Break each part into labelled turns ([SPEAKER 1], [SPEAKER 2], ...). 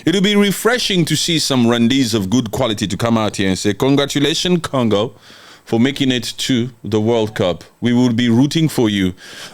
[SPEAKER 1] It'll be refreshing to see some Rwandese of good quality to come out here and say, congratulations, Congo, for making it to the World Cup. We will be rooting for you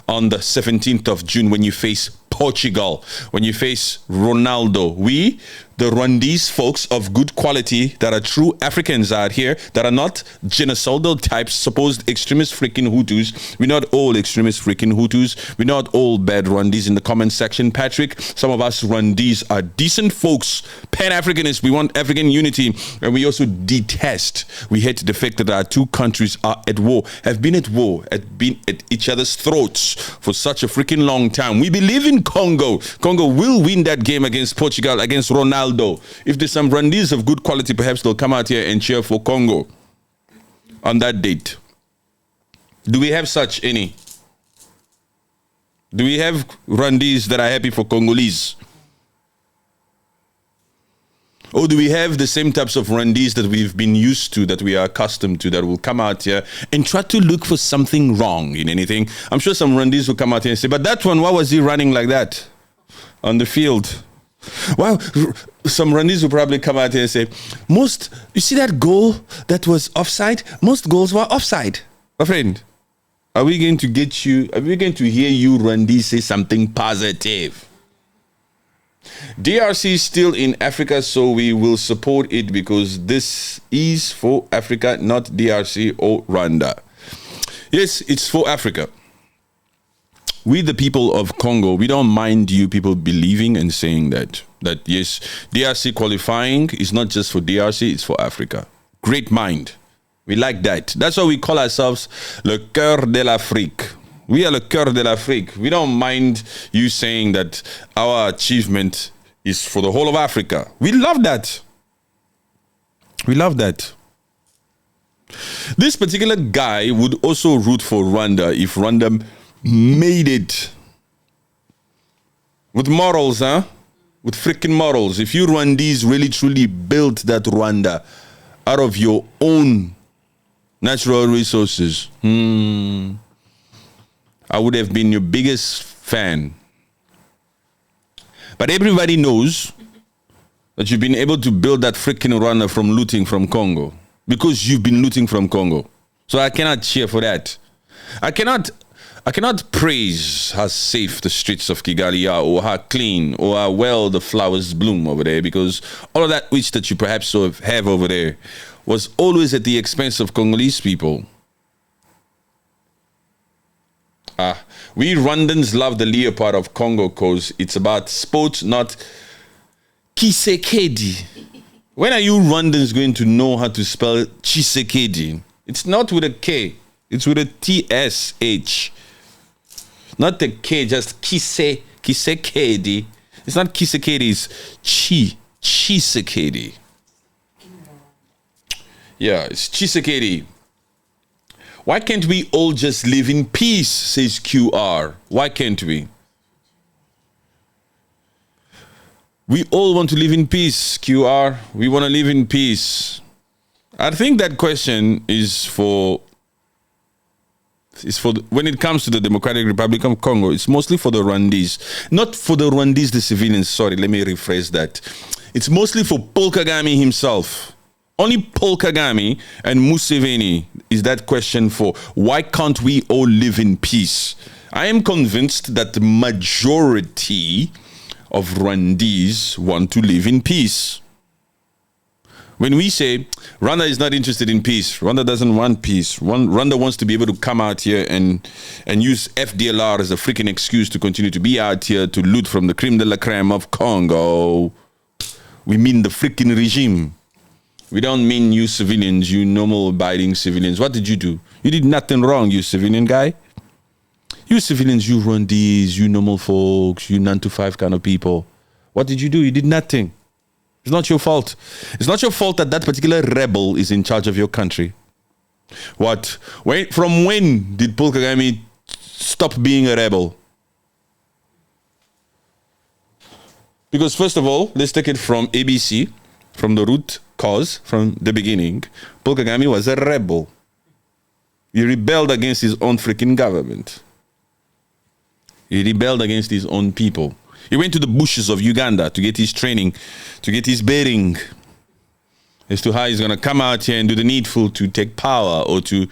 [SPEAKER 1] on the 17th of June when you face Portugal, when you face Ronaldo. We, the Rwandese folks of good quality that are true Africans out here, that are not genocidal types, supposed extremist freaking Hutus. We're not all extremist freaking Hutus. We're not all bad Rwandese in the comment section, Patrick. Some of us Rwandese are decent folks, Pan-Africanists. We want African unity, and we also detest, we hate the fact that our two countries are at war, have been at war, have been at each other's throats for such a freaking long time. We believe in Congo. Congo will win that game against Portugal, against Ronaldo. If there's some Rwandese of good quality, perhaps they'll come out here and cheer for Congo on that date. Do we have such any? Do we have Rwandese that are happy for Congolese? Or do we have the same types of Rwandese that we've been used to, that we are accustomed to, that will come out here and try to look for something wrong in anything? I'm sure some Rwandese will come out here and say, but that one, why was he running like that on the field? Well, some Rwandese will probably come out here and say, you see that goal that was offside? Most goals were offside. My friend, are we going to hear you Rwandese say something positive? DRC is still in Africa, so we will support it because this is for Africa, not DRC or Rwanda. Yes, it's for Africa. We, the people of Congo, we don't mind you people believing and saying that yes, DRC qualifying is not just for DRC, it's for Africa. Great mind. We like that. That's why we call ourselves le cœur de l'Afrique. We are le cœur de l'Afrique. We don't mind you saying that our achievement is for the whole of Africa. We love that. We love that. This particular guy would also root for Rwanda if Rwanda made it. With morals, with freaking morals. If you Rwandese really truly built that Rwanda out of your own natural resources, I would have been your biggest fan. But everybody knows that you've been able to build that freaking Rwanda from looting from Congo. Because you've been looting from Congo. So I cannot cheer for that. I cannot praise how safe the streets of Kigali are, or how clean, or how well the flowers bloom over there, because all of that which that you perhaps have over there was always at the expense of Congolese people. We Rwandans love the leopard of Congo because it's about sports, not Kisekedi. When are you Rwandans going to know how to spell Chisekedi? It's not with a K. It's with a TSH. Not the K, just Kisekedi. It's not Kisekedi, it's Chisekedi. Yeah, it's Chisekedi. Why can't we all just live in peace, says QR. Why can't we? We all want to live in peace, QR. We want to live in peace. I think that question is when it comes to the Democratic Republic of Congo, it's mostly for the Rwandese. Not for the Rwandese, the civilians. Sorry, let me rephrase that. It's mostly for Paul Kagame himself. Only Paul Kagame and Museveni is that question for. Why can't we all live in peace? I am convinced that the majority of Rwandese want to live in peace. When we say Rwanda is not interested in peace, Rwanda doesn't want peace. Rwanda wants to be able to come out here and use FDLR as a freaking excuse to continue to be out here to loot from the creme de la creme of Congo. We mean the freaking regime. We don't mean you civilians, you normal abiding civilians. What did you do? You did nothing wrong, you civilian guy. You civilians, you Rwandese, you normal folks, you 9 to 5 kind of people. What did you do? You did nothing. It's not your fault. It's not your fault that that particular rebel is in charge of your country. What? From when did Paul Kagame stop being a rebel? Because first of all, let's take it from ABC, from the root cause, from the beginning. Paul Kagame was a rebel. He rebelled against his own freaking government. He rebelled against his own people. He went to the bushes of Uganda to get his training, to get his bearing as to how he's going to come out here and do the needful to take power or to,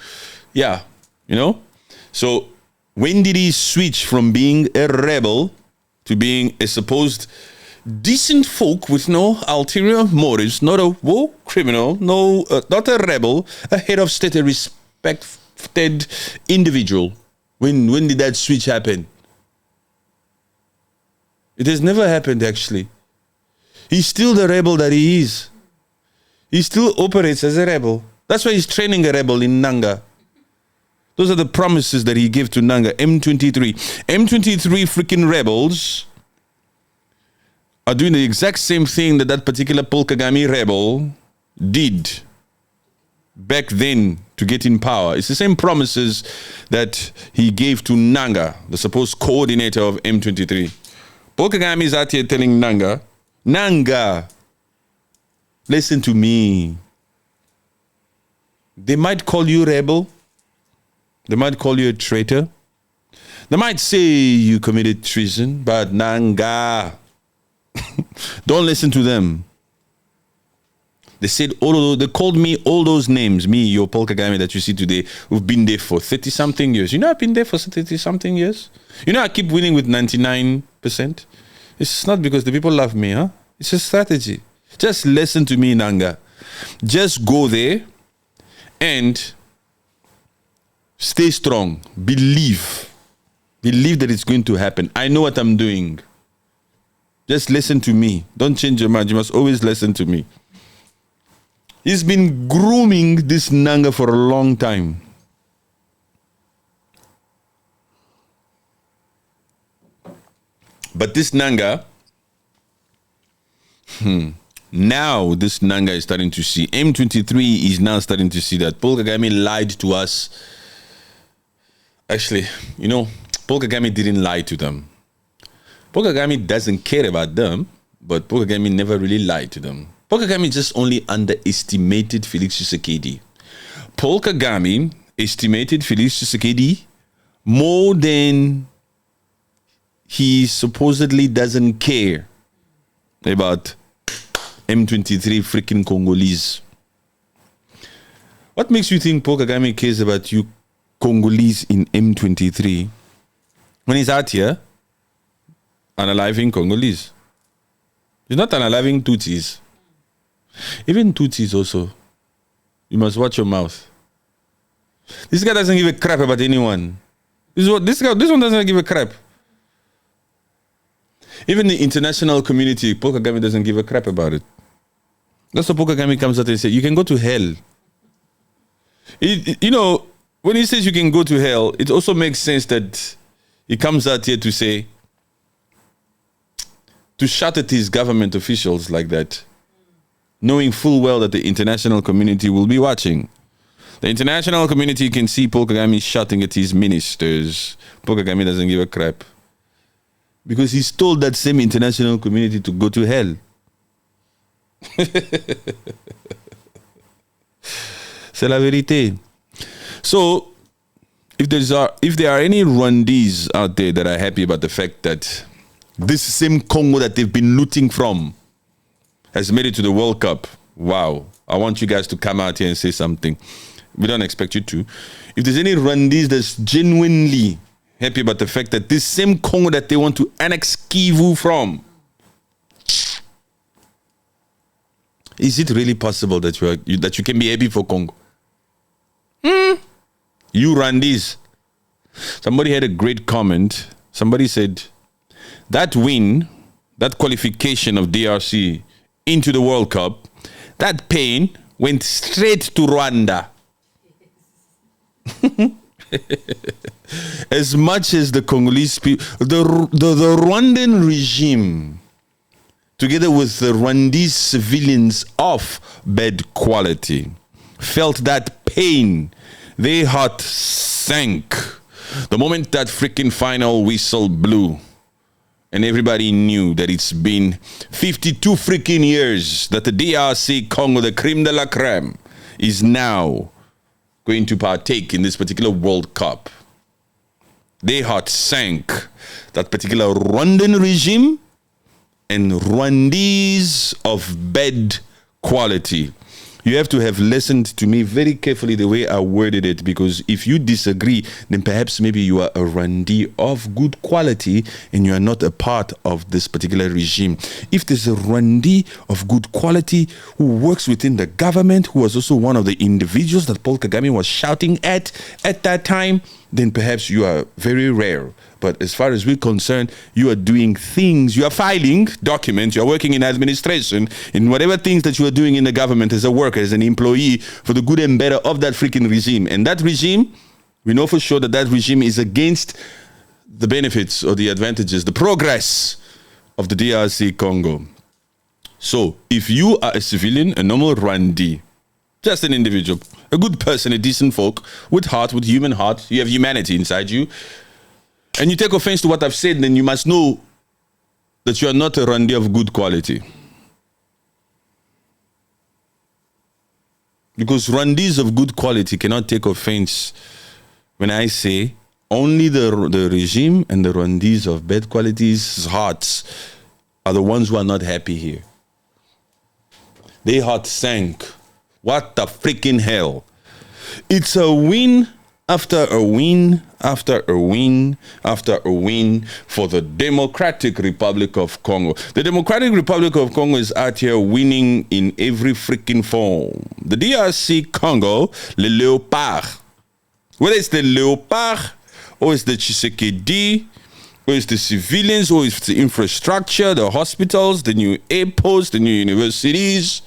[SPEAKER 1] So when did he switch from being a rebel to being a supposed decent folk with no ulterior motives, not a war criminal, not a rebel, a head of state, a respected individual? When did that switch happen? It has never happened, actually. He's still the rebel that he is. He still operates as a rebel. That's why he's training a rebel in Nanga. Those are the promises that he gave to Nanga. M23 freaking rebels are doing the exact same thing that particular Paul Kagame rebel did back then to get in power. It's the same promises that he gave to Nanga, the supposed coordinator of M23. Paul Kagame is out here telling Nanga, listen to me. They might call you rebel. They might call you a traitor. They might say you committed treason, but Nanga, don't listen to them. They said they called me all those names, me, your Paul Kagame that you see today, who've been there for 30-something years. You know I've been there for 30-something years? You know I keep winning with 99%? It's not because the people love me, huh? It's a strategy. Just listen to me, Nanga. Just go there and stay strong. Believe that it's going to happen. I know what I'm doing. Just listen to me. Don't change your mind. You must always listen to me. He's been grooming this Nanga for a long time. But this Nanga, now this Nanga is starting to see. M23 is now starting to see that Paul Kagame lied to us. Actually, Paul Kagame didn't lie to them. Paul Kagame doesn't care about them, but Paul Kagame never really lied to them. Paul Kagame just only underestimated Felix Tshisekedi. Paul Kagame estimated Felix Tshisekedi more than he supposedly doesn't care about M23 freaking Congolese. What makes you think Paul Kagame cares about you Congolese in M23 when he's out here unaliving Congolese? He's not unaliving Tutsis. Even Tutsis also. You must watch your mouth. This guy doesn't give a crap about anyone. This one doesn't give a crap. Even the international community, Paul Kagame doesn't give a crap about it. That's why Paul Kagame comes out and says, you can go to hell. When he says you can go to hell, it also makes sense that he comes out here to say, to shout at his government officials like that, knowing full well that the international community will be watching. The international community can see Paul Kagame shouting at his ministers. Paul Kagame doesn't give a crap. Because he's told that same international community to go to hell. C'est la vérité. So, if there are any Rwandese out there that are happy about the fact that this same Congo that they've been looting from has made it to the World Cup, wow. I want you guys to come out here and say something. We don't expect you to. If there's any Rwandese that's genuinely happy about the fact that this same Congo that they want to annex Kivu from, is it really possible that you can be happy for Congo? You Rwandese. Somebody had a great comment. Somebody said, that win, that qualification of DRC into the World Cup, that pain went straight to Rwanda. As much as the Congolese people, the Rwandan regime, together with the Rwandese civilians of bad quality, felt that pain. Their heart sank the moment that freaking final whistle blew. And everybody knew that it's been 52 freaking years that the DRC Congo, the creme de la creme, is now going to partake in this particular World Cup. Their heart sank. That particular Rwandan regime and Rwandese of bad quality. You have to have listened to me very carefully the way I worded it, because if you disagree, then perhaps maybe you are a Rwandese of good quality and you are not a part of this particular regime. If there's a Rwandese of good quality who works within the government, who was also one of the individuals that Paul Kagame was shouting at that time, then perhaps you are very rare. But as far as we're concerned, you are doing things, you are filing documents, you are working in administration, in whatever things that you are doing in the government as a worker, as an employee, for the good and better of that freaking regime. And that regime, we know for sure that that regime is against the benefits or the advantages, the progress of the DRC Congo. So if you are a civilian, a normal Rwandese, just an individual, a good person, a decent folk, with heart, with human heart, you have humanity inside you, and you take offense to what I've said, then you must know that you are not a Rwandese of good quality. Because Rwandese of good quality cannot take offense when I say only the regime and the Rwandese of bad quality's hearts are the ones who are not happy here. Their heart sank. What the freaking hell? It's a win after a win, after a win, after a win for the Democratic Republic of Congo. The Democratic Republic of Congo is out here winning in every freaking form. The DRC Congo, le Léopard. Whether it's the Léopard, or it's the Tshisekedi, or it's the civilians, or it's the infrastructure, the hospitals, the new airports, the new universities,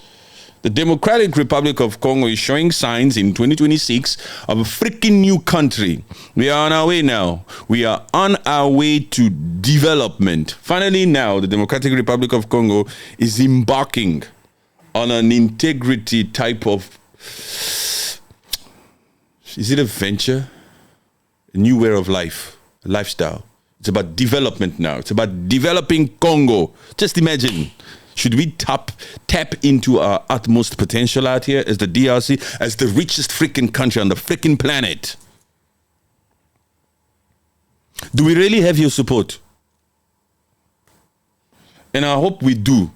[SPEAKER 1] the Democratic Republic of Congo is showing signs in 2026 of a freaking new country. We are on our way now. We are on our way to development. Finally now, the Democratic Republic of Congo is embarking on an integrity type of, is it a venture? A new way of life, a lifestyle. It's about development now. It's about developing Congo. Just imagine. Should we tap into our utmost potential out here as the DRC, as the richest freaking country on the freaking planet? Do we really have your support? And I hope we do.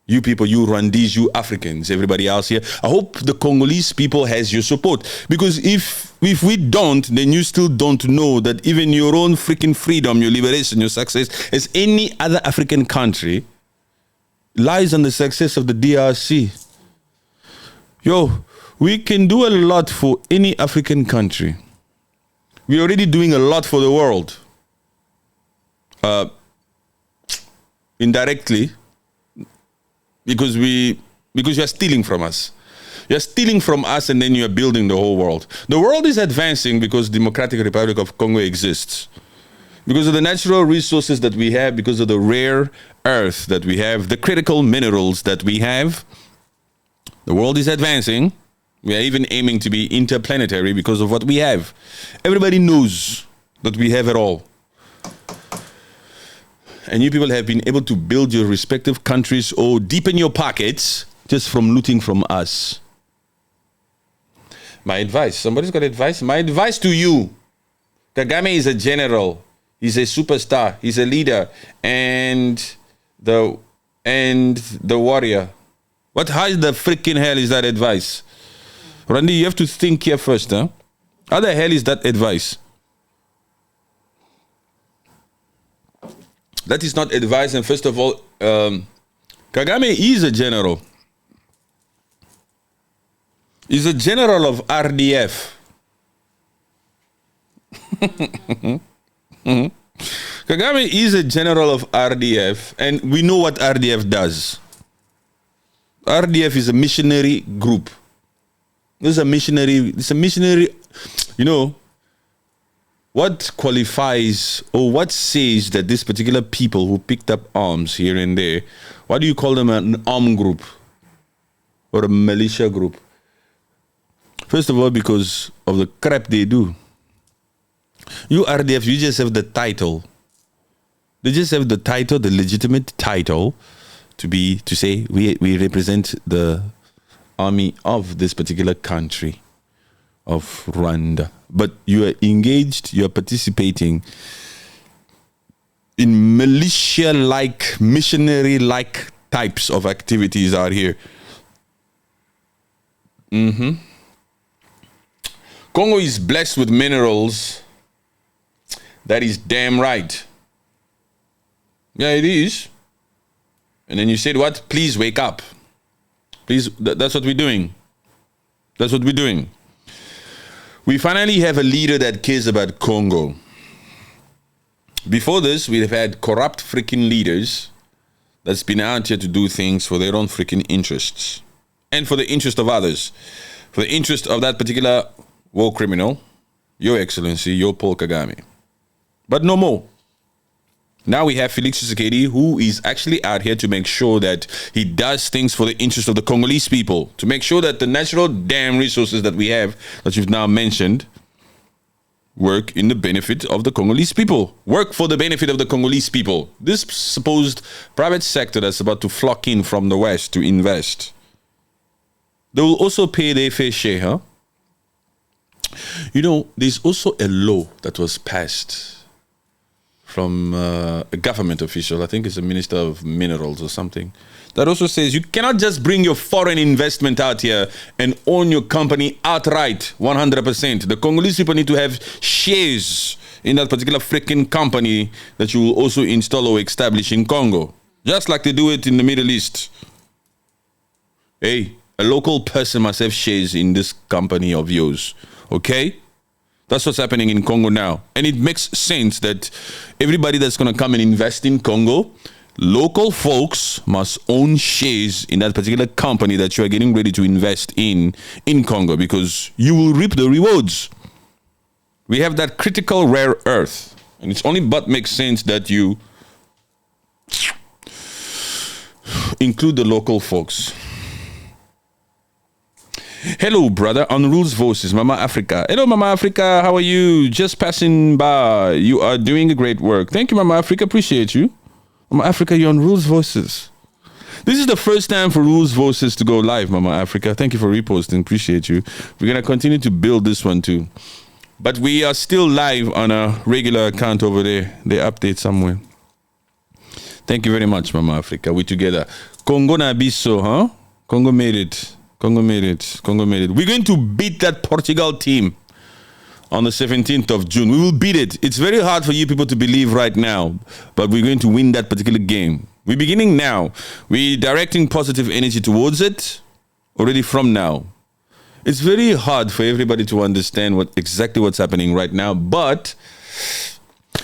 [SPEAKER 1] You people, you Rwandese, you Africans, everybody else here. I hope the Congolese people has your support. Because if we don't, then you still don't know that even your own freaking freedom, your liberation, your success, as any other African country, lies on the success of the DRC. Yo, we can do a lot for any African country. We're already doing a lot for the world. Indirectly, because you're stealing from us. You're stealing from us and then you're building the whole world. The world is advancing because Democratic Republic of Congo exists. Because of the natural resources that we have, because of the rare earth that we have, the critical minerals that we have, the world is advancing. We are even aiming to be interplanetary because of what we have. Everybody knows that we have it all. And you people have been able to build your respective countries or deepen your pockets just from looting from us. My advice, somebody's got advice? My advice to you, Kagame is a general. He's a superstar. He's a leader, and the warrior. How the freaking hell is that advice? Randy, you have to think here first, huh? How the hell is that advice? That is not advice. And first of all, Kagame is a general. He's a general of RDF. Kagame is a general of RDF, and we know what RDF does. RDF is a missionary group. It's a missionary, you know, what qualifies or what says that this particular people who picked up arms here and there, what do you call them, an armed group or a militia group? First of all, because of the crap they do. You RDF, you just have the title. They just have the title, the legitimate title, to say we represent the army of this particular country, of Rwanda. But you are engaged, you are participating in militia-like, missionary-like types of activities out here. Congo is blessed with minerals. That is damn right. Yeah, it is. And then you said what? Please wake up. Please, that's what we're doing. That's what we're doing. We finally have a leader that cares about Congo. Before this, we've had corrupt freaking leaders that's been out here to do things for their own freaking interests. And for the interest of others. For the interest of that particular war criminal, Your Excellency, your Paul Kagame. But no more. Now we have Felix Tshisekedi, who is actually out here to make sure that he does things for the interest of the Congolese people. To make sure that the natural damn resources that we have, that you've now mentioned, work in the benefit of the Congolese people. Work for the benefit of the Congolese people. This supposed private sector that's about to flock in from the West to invest. They will also pay their fair share, huh? You know, there's also a law that was passed from a government official, I think it's a minister of minerals or something, that also says you cannot just bring your foreign investment out here and own your company outright 100%. The Congolese people need to have shares in that particular freaking company that you will also install or establish in Congo, just like they do it in the Middle East. Hey, a local person must have shares in this company of yours, okay? That's what's happening in Congo now. And it makes sense that everybody that's going to come and invest in Congo, local folks must own shares in that particular company that you are getting ready to invest in Congo, because you will reap the rewards. We have that critical rare earth. And it's only but makes sense that you include the local folks. Hello, brother, on Rules Voices, Mama Africa. Hello, Mama Africa, how are you? Just passing by. You are doing a great work. Thank you, Mama Africa. Appreciate you. Mama Africa, you're on Rules Voices. This is the first time for Rules Voices to go live, Mama Africa. Thank you for reposting. Appreciate you. We're going to continue to build this one too. But we are still live on a regular account over there. They update somewhere. Thank you very much, Mama Africa. We're together. Congo na biso, huh? Congo made it. Congo made it. Congo made it. We're going to beat that Portugal team on the 17th of June. We will beat it. It's very hard for you people to believe right now, but we're going to win that particular game. We're beginning now. We're directing positive energy towards it already from now. It's very hard for everybody to understand exactly what's happening right now, but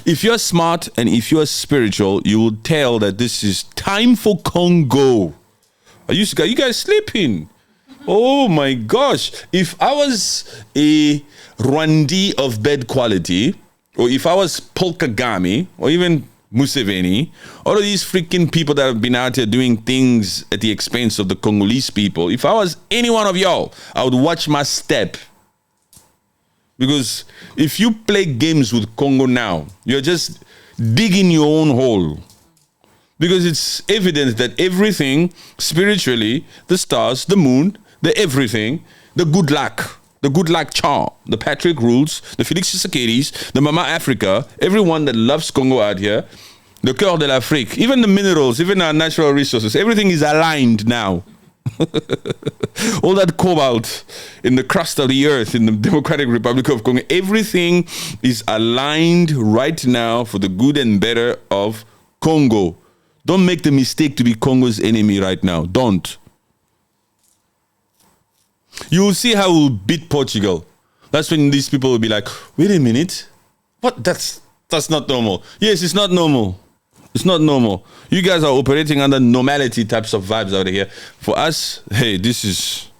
[SPEAKER 1] if you're smart and if you're spiritual, you will tell that this is time for Congo. Are you guys sleeping? Oh my gosh. If I was a Rwandi of bad quality, or if I was Paul Kagame, or even Museveni, all of these freaking people that have been out here doing things at the expense of the Congolese people, if I was any one of y'all, I would watch my step. Because if you play games with Congo now, you're just digging your own hole. Because it's evident that everything, spiritually, the stars, the moon, the everything, the good luck charm, the Patrick Rules, the Felix Tshisekedi's, the Mama Africa, everyone that loves Congo out here, the Cœur de l'Afrique, even the minerals, even our natural resources, everything is aligned now. All that cobalt in the crust of the earth in the Democratic Republic of Congo, everything is aligned right now for the good and better of Congo. Don't make the mistake to be Congo's enemy right now. Don't. You will see how we'll beat Portugal. That's when these people will be like, wait a minute. What? That's not normal. Yes, it's not normal. It's not normal. You guys are operating under normality types of vibes out here. For us, hey, this is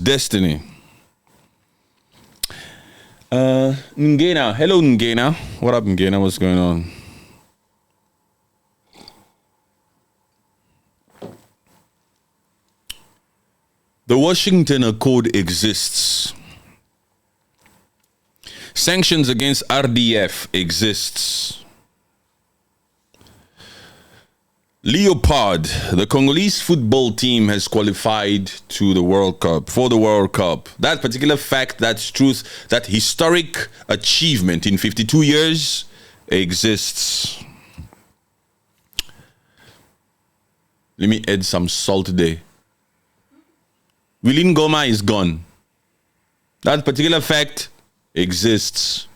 [SPEAKER 1] destiny. Ngena. Hello, Ngena. What up, Ngena? What's going on? The Washington Accord exists. Sanctions against RDF exists. Leopard, the Congolese football team, has qualified to the World Cup, for the World Cup. That particular fact, that's truth, that historic achievement in 52 years exists. Let me add some salt there. Willing Goma is gone. That particular fact exists.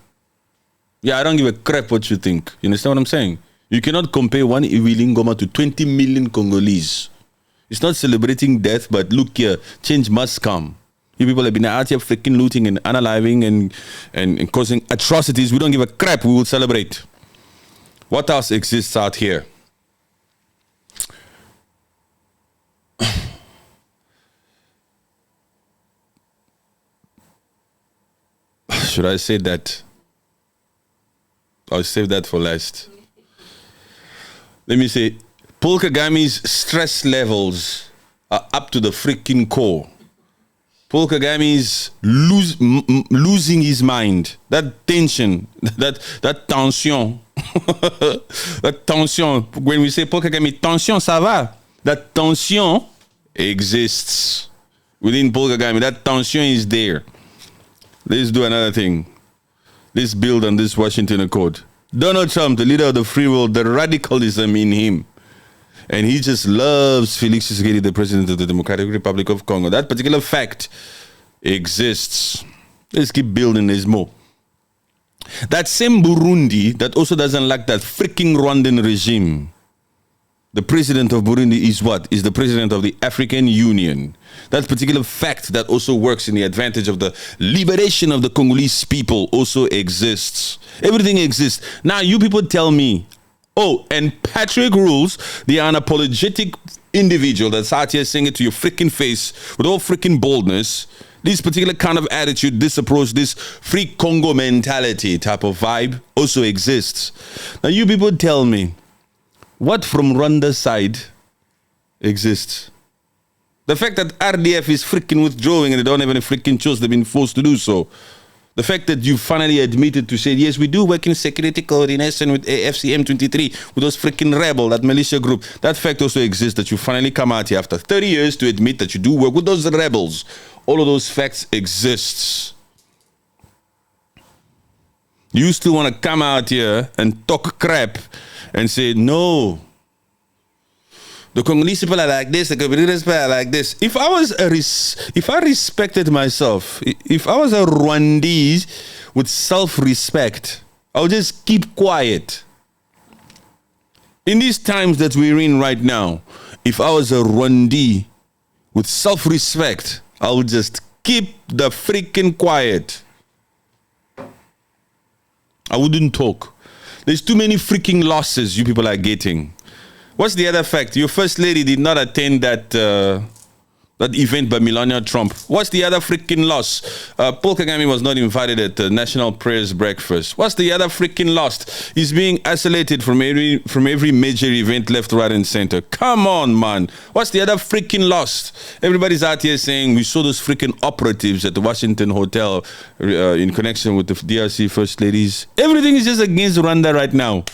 [SPEAKER 1] Yeah, I don't give a crap what you think. You understand what I'm saying? You cannot compare one Willing Goma to 20 million Congolese. It's not celebrating death, but look here, change must come. You people have been out here freaking looting and unaliving and causing atrocities. We don't give a crap. We will celebrate. What else exists out here? Should I say that? I'll save that for last. Let me say, Paul Kagame's stress levels are up to the freaking core. Paul Kagame's losing his mind. That tension, that tension, that tension. When we say Paul Kagame, tension, ça va. That tension exists within Paul Kagame. That tension is there. Let's do another thing. Let's build on this Washington Accord. Donald Trump, the leader of the free world, the radicalism in him. And he just loves Felix Tshisekedi, the president of the Democratic Republic of Congo. That particular fact exists. Let's keep building. There's more. That same Burundi that also doesn't like that freaking Rwandan regime. The president of Burundi is what? Is the president of the African Union. That particular fact that also works in the advantage of the liberation of the Congolese people also exists. Everything exists. Now you people tell me, oh, and Patrick Rules, the unapologetic individual that's out here saying it to your freaking face with all freaking boldness, this particular kind of attitude, this approach, this free Congo mentality type of vibe also exists. Now you people tell me, what from Rwanda's side exists? The fact that RDF is freaking withdrawing and they don't have any freaking choice, they've been forced to do so. The fact that you finally admitted to say, yes, we do work in security coordination with FCM23, with those freaking rebel, that militia group. That fact also exists, that you finally come out here after 30 years to admit that you do work with those rebels. All of those facts exists. You still want to come out here and talk crap and say, no, the Congolese people are like this, the Congolese people are like this. If I respected myself, if I was a Rwandese with self-respect, I would just keep quiet. In these times that we're in right now, if I was a Rwandese with self-respect, I would just keep the freaking quiet. I wouldn't talk. There's too many freaking losses you people are getting. What's the other fact? Your first lady did not attend that event by Melania Trump. What's the other freaking loss? Paul Kagame was not invited at the National Prayers Breakfast. What's the other freaking loss? He's being isolated from every major event left, right, and center. Come on, man. What's the other freaking loss? Everybody's out here saying we saw those freaking operatives at the Washington Hotel in connection with the DRC First Ladies. Everything is just against Rwanda right now.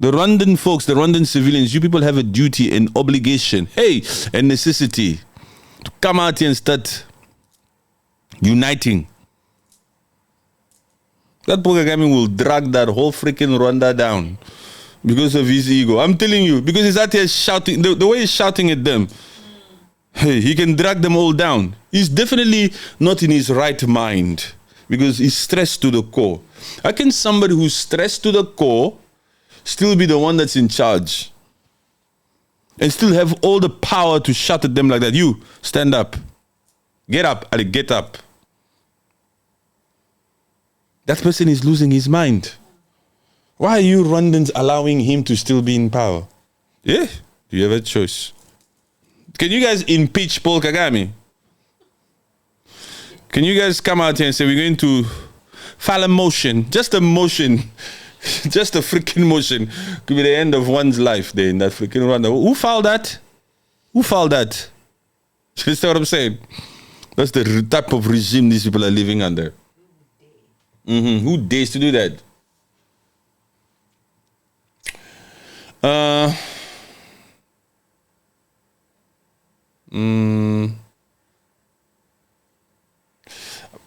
[SPEAKER 1] The Rwandan folks, the Rwandan civilians, you people have a duty and obligation, and necessity to come out here and start uniting. That Paul Kagame will drag that whole freaking Rwanda down because of his ego. I'm telling you, because he's out here shouting, the way he's shouting at them, he can drag them all down. He's definitely not in his right mind because he's stressed to the core. How can somebody who's stressed to the core still be the one that's in charge and still have all the power to shout at them like that? You, stand up. Get up, Ali, get up. That person is losing his mind. Why are you Rwandans allowing him to still be in power? Yeah, you have a choice. Can you guys impeach Paul Kagame? Can you guys come out here and say we're going to file a motion, just a motion, just a freaking motion, could be the end of one's life there in that freaking Rwanda. Who filed that? Who filed that? You understand what I'm saying? That's the type of regime these people are living under. Who dares to do that?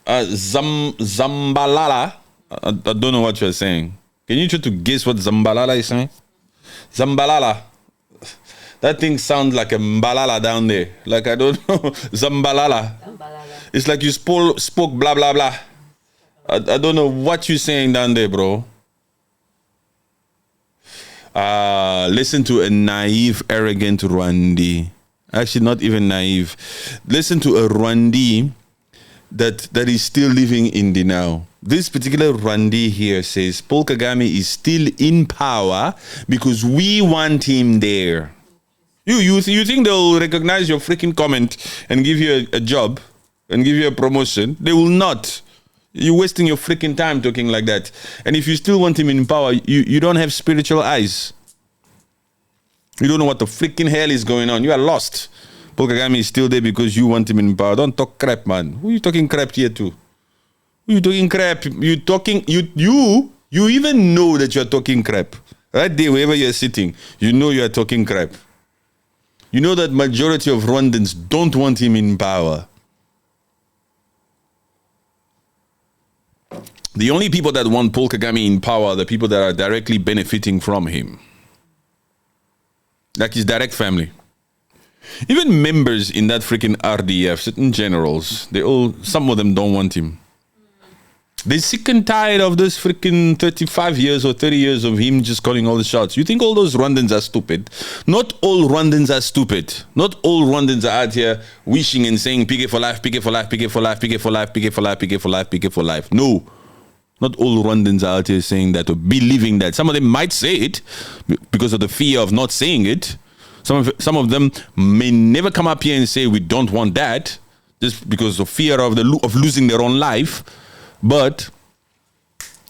[SPEAKER 1] Zambalala. I don't know what you're saying. Can you try to guess what Zambalala is saying? Zambalala. That thing sounds like a mbalala down there. Like, I don't know, zambalala. It's like you spoke blah, blah, blah. I don't know what you're saying down there, bro. Listen to a naive, arrogant Rwandi. Actually, not even naive. Listen to a Rwandi that is still living in the now. This particular Rwandi here says Paul Kagame is still in power because we want him there. You think they'll recognize your freaking comment and give you a job and give you a promotion? They will not. You're wasting your freaking time talking like that. And if you still want him in power, you don't have spiritual eyes. You don't know what the freaking hell is going on. You are lost. Paul Kagame is still there because you want him in power. Don't talk crap, man. Who are you talking crap here to? Who are you talking crap? You even know that you're talking crap. Right there, wherever you're sitting, you know you're talking crap. You know that majority of Rwandans don't want him in power. The only people that want Paul Kagame in power are the people that are directly benefiting from him. Like his direct family. Even members in that freaking RDF, certain generals, some of them don't want him. They're sick and tired of this freaking 35 years or 30 years of him just calling all the shots. You think all those Rwandans are stupid? Not all Rwandans are stupid. Not all Rwandans are out here wishing and saying, PK for life, PK for life, PK for life, PK for life, PK for life, PK for life, PK for life. No. Not all Rwandans are out here saying that or believing that. Some of them might say it because of the fear of not saying it. Some of them may never come up here and say we don't want that, just because of fear of losing their own life. But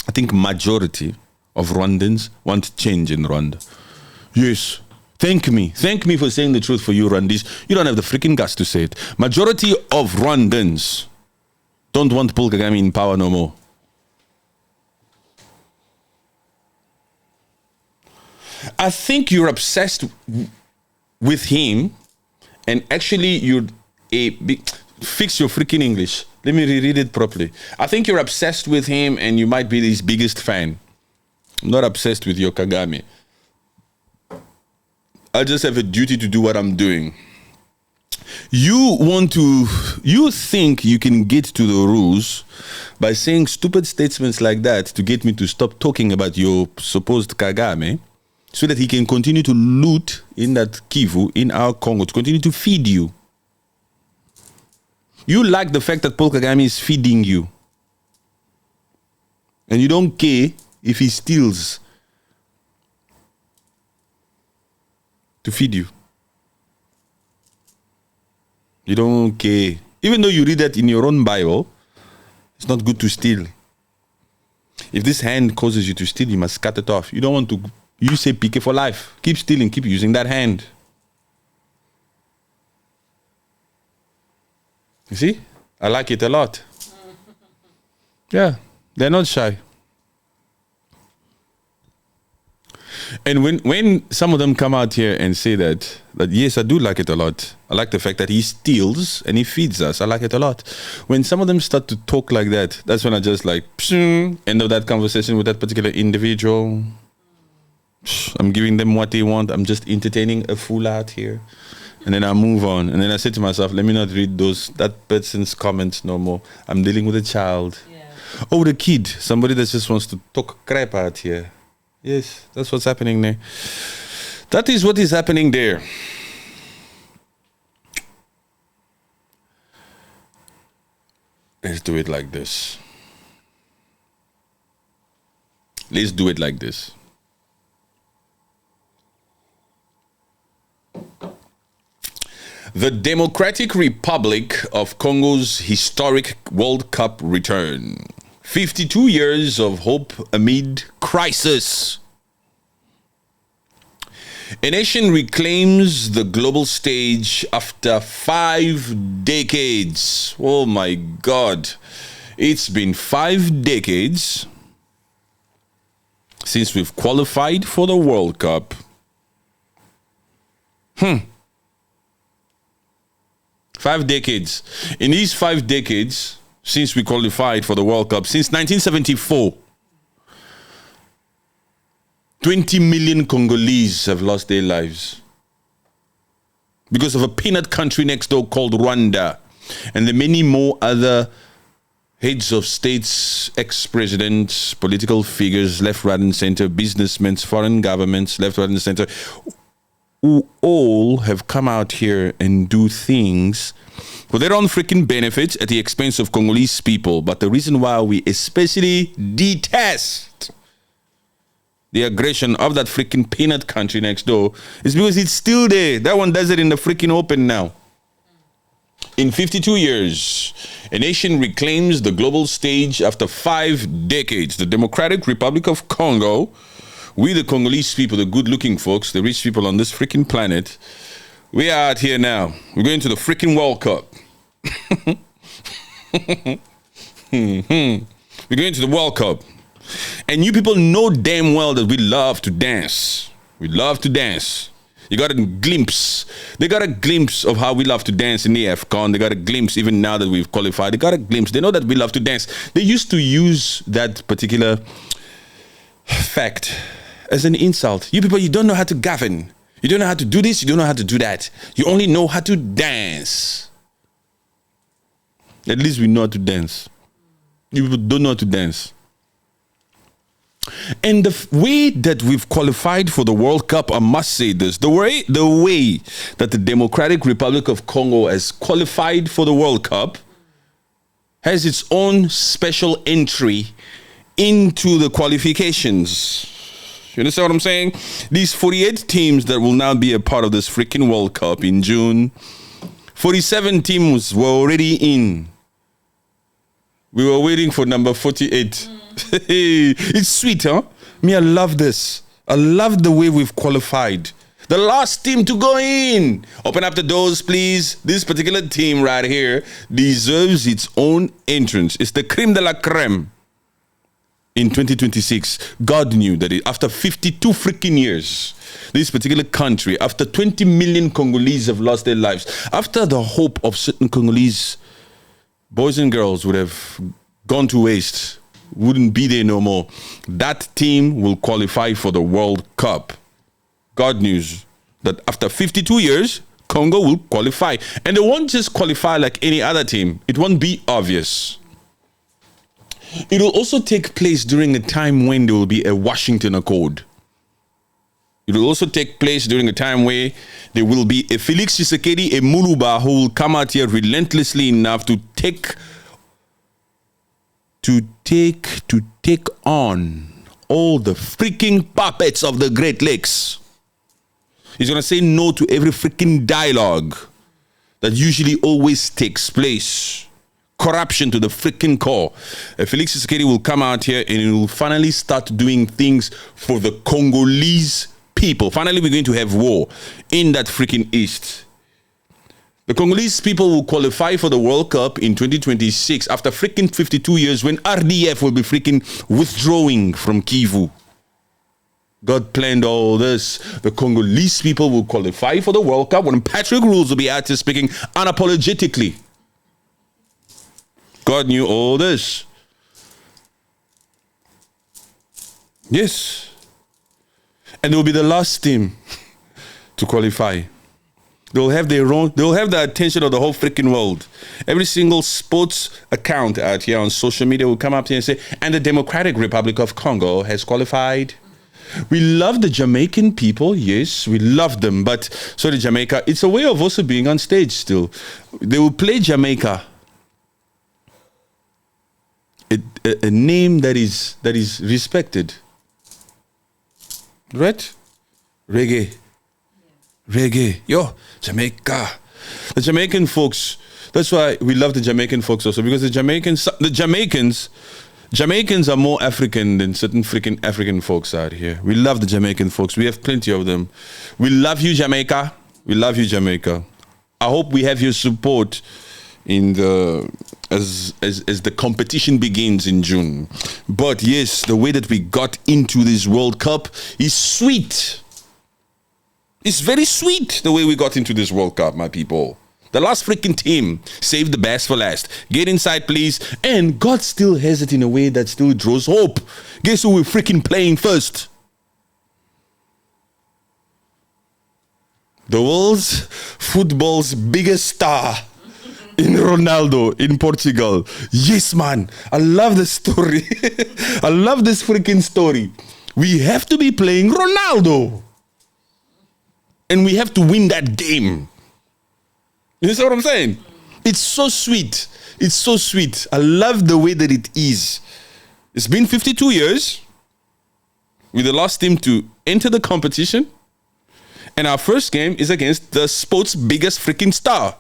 [SPEAKER 1] I think majority of Rwandans want change in Rwanda. Yes. Thank me for saying the truth for you, Rwandese. You don't have the freaking guts to say it. Majority of Rwandans don't want Paul Kagame in power no more. I think you're obsessed with him, and actually fix your freaking English. Let me reread it properly. I think you're obsessed with him and you might be his biggest fan. I'm not obsessed with your Kagame. I just have a duty to do what I'm doing. You think you can get to the rules by saying stupid statements like that to get me to stop talking about your supposed Kagame, so that he can continue to loot in that Kivu, in our Congo, to continue to feed you. You like the fact that Paul Kagame is feeding you. And you don't care if he steals to feed you. You don't care. Even though you read that in your own Bible, it's not good to steal. If this hand causes you to steal, you must cut it off. You don't want to. You say PK for life. Keep stealing. Keep using that hand. You see? I like it a lot. Yeah. They're not shy. And when some of them come out here and say that yes, I do like it a lot. I like the fact that he steals and he feeds us. I like it a lot. When some of them start to talk like that, that's when I just like, end of that conversation with that particular individual. I'm giving them what they want. I'm just entertaining a fool out here. And then I move on. And then I say to myself, let me not read that person's comments no more. I'm dealing with a child. Yeah. Oh, the kid. Somebody that just wants to talk crap out here. Yes, that's what's happening there. That is what is happening there. Let's do it like this. Let's do it like this. The Democratic Republic of Congo's historic World Cup return. 52 years of hope amid crisis. A nation reclaims the global stage after 5 decades. Oh my God. It's been 5 decades since we've qualified for the World Cup. 5 decades. In these 5 decades, since we qualified for the World Cup, since 1974, 20 million Congolese have lost their lives. because of a peanut country next door called Rwanda, and the many more other heads of states, ex-presidents, political figures, left, right, and center, businessmen, foreign governments, left, right, and center, who all have come out here and do things for their own freaking benefits at the expense of Congolese people. But the reason why we especially detest the aggression of that freaking peanut country next door is because it's still there. That one does it in the freaking open now. In 52 years, a nation reclaims the global stage after 5 decades. The Democratic Republic of Congo, we the Congolese people, the good-looking folks, the rich people on this freaking planet, we are out here now. We're going to the freaking World Cup. We're going to the World Cup. And you people know damn well that we love to dance. We love to dance. You got a glimpse. They got a glimpse of how we love to dance in the AFCON. They got a glimpse even now that we've qualified. They got a glimpse. They know that we love to dance. They used to use that particular fact as an insult. You people, you don't know how to govern. You don't know how to do this. You don't know how to do that. You only know how to dance. At least we know how to dance. You people don't know how to dance. And the way that we've qualified for the World Cup, I must say this, the way that the Democratic Republic of Congo has qualified for the World Cup has its own special entry into the qualifications. You understand what I'm saying? These 48 teams that will now be a part of this freaking World Cup in June, 47 teams were already in. We were waiting for number 48. It's sweet, huh? Me, I love this. I love the way we've qualified. The last team to go in. Open up the doors, please. This particular team right here deserves its own entrance. It's the creme de la creme. In 2026, God knew that after 52 freaking years, this particular country, after 20 million Congolese have lost their lives, after the hope of certain Congolese boys and girls would have gone to waste, wouldn't be there no more, that team will qualify for the World Cup. God knows that after 52 years, Congo will qualify. And they won't just qualify like any other team. It won't be obvious. It will also take place during a time when there will be a Washington Accord. It will also take place during a time where there will be a Felix Tshisekedi, a Muluba, who will come out here relentlessly enough to take on all the freaking puppets of the Great Lakes. He's going to say no to every freaking dialogue that usually always takes place. Corruption to the freaking core. Felix Tshisekedi will come out here and he will finally start doing things for the Congolese people. Finally, we're going to have war in that freaking East. The Congolese people will qualify for the World Cup in 2026 after freaking 52 years when RDF will be freaking withdrawing from Kivu. God planned all this. The Congolese people will qualify for the World Cup when Patrick Rules will be out here speaking unapologetically. God knew all this. Yes. And they will be the last team to qualify. They'll have the attention of the whole freaking world. Every single sports account out here on social media will come up here and say, and the Democratic Republic of Congo has qualified. We love the Jamaican people, yes, we love them, but sorry, Jamaica, it's a way of also being on stage still. They will play Jamaica. A name that is respected. Right? Reggae. Yo, Jamaica. The Jamaican folks, that's why we love the Jamaican folks also, because the Jamaicans are more African than certain freaking African folks out here. We love the Jamaican folks. We have plenty of them. We love you, Jamaica. We love you, Jamaica. I hope we have your support in the as the competition begins in June. But yes, the way that we got into this World Cup is sweet. It's very sweet the way we got into this World Cup, my people. The last freaking team saved the best for last. Get inside, please. And God still has it in a way that still draws hope. Guess who we're freaking playing first? the world's football's biggest star in Ronaldo in Portugal. Yes, man. I love this story. I love this freaking story. We have to be playing Ronaldo. And we have to win that game. You see what I'm saying? It's so sweet. It's so sweet. I love the way that it is. It's been 52 years. We're the last team to enter the competition. And our first game is against the sport's biggest freaking star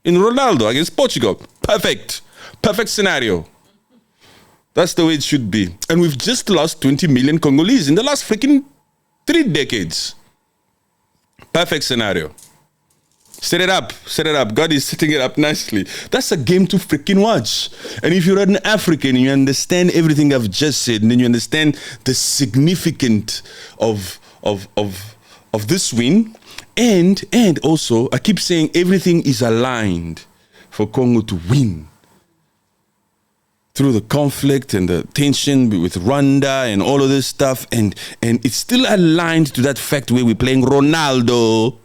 [SPEAKER 1] in Ronaldo against Portugal. Perfect. Perfect scenario. That's the way it should be. And we've just lost 20 million Congolese in the last freaking 3 decades. Perfect scenario. Set it up. Set it up. God is setting it up nicely. That's a game to freaking watch. And if you're an African, you understand everything I've just said, and then you understand the significance of this win. And also, I keep saying everything is aligned for Congo to win. Through the conflict and the tension with Rwanda and all of this stuff. And it's still aligned to that fact where we're playing Ronaldo.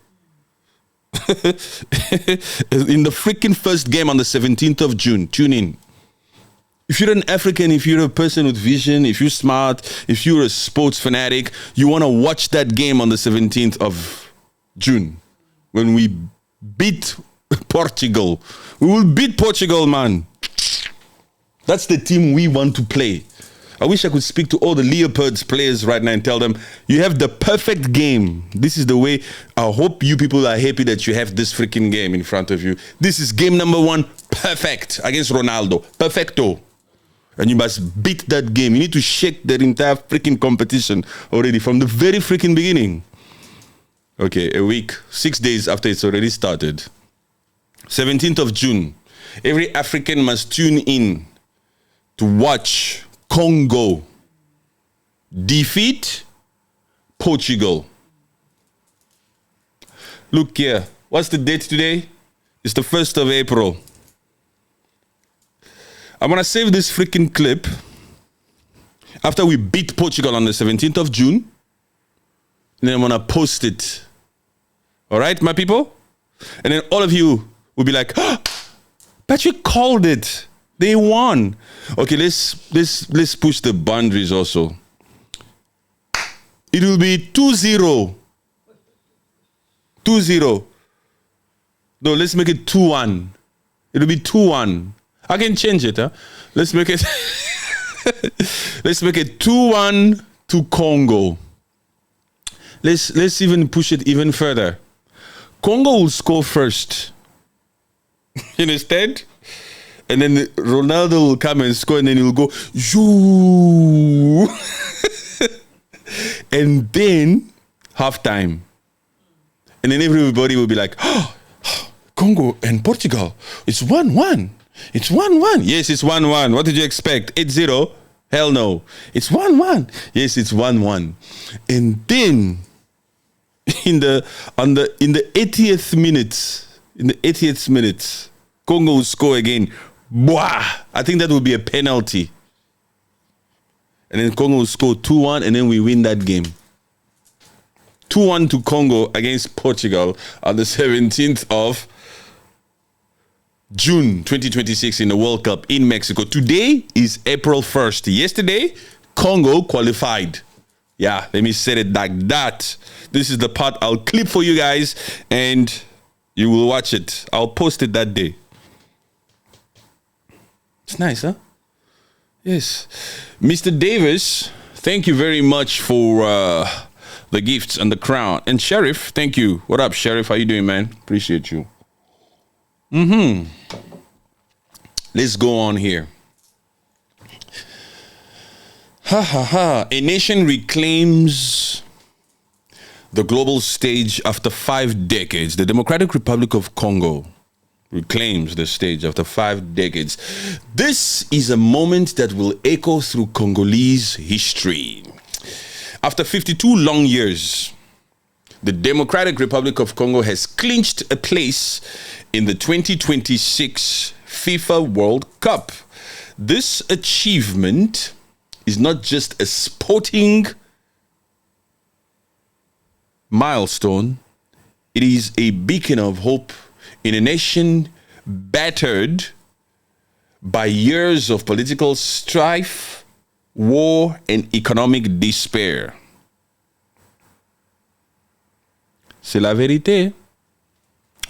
[SPEAKER 1] In the freaking first game on the 17th of June. Tune in. If you're an African, if you're a person with vision, if you're smart, if you're a sports fanatic, you want to watch that game on the 17th of June when we beat Portugal. We will beat Portugal, man. That's the team we want to play. I wish I could speak to all the Leopards players right now and tell them, you have the perfect game. This is the way. I hope you people are happy that you have this freaking game in front of you. This is game number 1, perfect, against Ronaldo. Perfecto. And you must beat that game. You need to shake that entire freaking competition already from the very freaking beginning. Okay, a week, 6 days after it's already started. 17th of June. Every African must tune in to watch Congo defeat Portugal. Look here. What's the date today? It's the 1st of April. I'm going to save this freaking clip after we beat Portugal on the 17th of June. And then I'm going to post it. All right, my people? And then all of you will be like, oh, Patrick called it. They won. Okay, let's push the boundaries also. It will be 2-0. 2-0. No, let's make it 2-1. It will be 2-1. I can change it, huh? Let's make it let's make it 2-1 to Congo. Let's even push it even further. Congo will score first. You understand? And then Ronaldo will come and score, and then he'll go, Yoo! And then halftime. And then everybody will be like, oh, Congo and Portugal. It's 1-1. It's 1-1. Yes, it's 1-1. What did you expect? 8-0? Hell no. It's 1-1. Yes, it's 1-1. And then in the 80th minute, Congo will score again. Bwah! I think that will be a penalty. And then Congo will score 2-1, and then we win that game. 2-1 to Congo against Portugal on the 17th of June 2026 in the World Cup in Mexico. Today is April 1st. Yesterday, Congo qualified. Yeah, let me say it like that. This is the part I'll clip for you guys, and you will watch it. I'll post it that day. It's nice, huh? Yes. Mr. Davis, thank you very much for the gifts and the crown. And Sheriff, thank you. What up, Sheriff? How you doing, man? Appreciate you. Let's go on here. A nation reclaims the global stage after 5 decades. The Democratic Republic of Congo reclaims the stage after 5 decades. This is a moment that will echo through Congolese history. After 52 long years, the Democratic Republic of Congo has clinched a place in the 2026 FIFA World Cup. This achievement is not just a sporting milestone, It is a beacon of hope in a nation battered by years of political strife, war, and economic despair. C'est la vérité.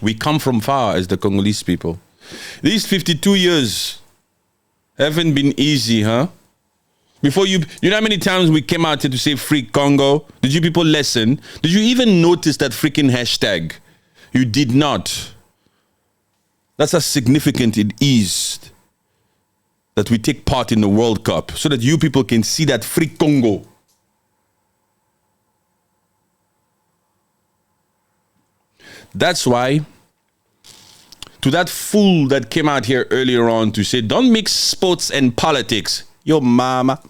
[SPEAKER 1] We come from far as the Congolese people. These 52 years haven't been easy, huh? Before you know how many times we came out here to say free Congo? Did you people listen? Did you even notice that freaking hashtag? You did not. That's how significant it is that we take part in the World Cup so that you people can see that free Congo. That's why, to that fool that came out here earlier on to say, don't mix sports and politics, yo mama,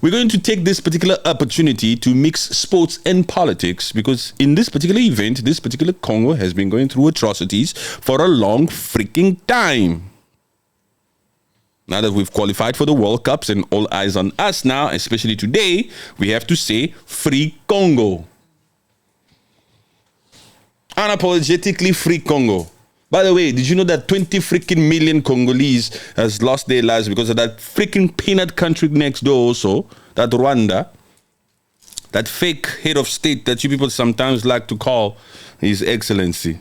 [SPEAKER 1] we're going to take this particular opportunity to mix sports and politics, because in this particular event, this particular Congo has been going through atrocities for a long freaking time. Now that we've qualified for the World Cups and all eyes on us now, especially today, we have to say free Congo. Unapologetically free Congo. By the way, did you know that 20 freaking million Congolese has lost their lives because of that freaking peanut country next door also, that Rwanda, that fake head of state that you people sometimes like to call His Excellency,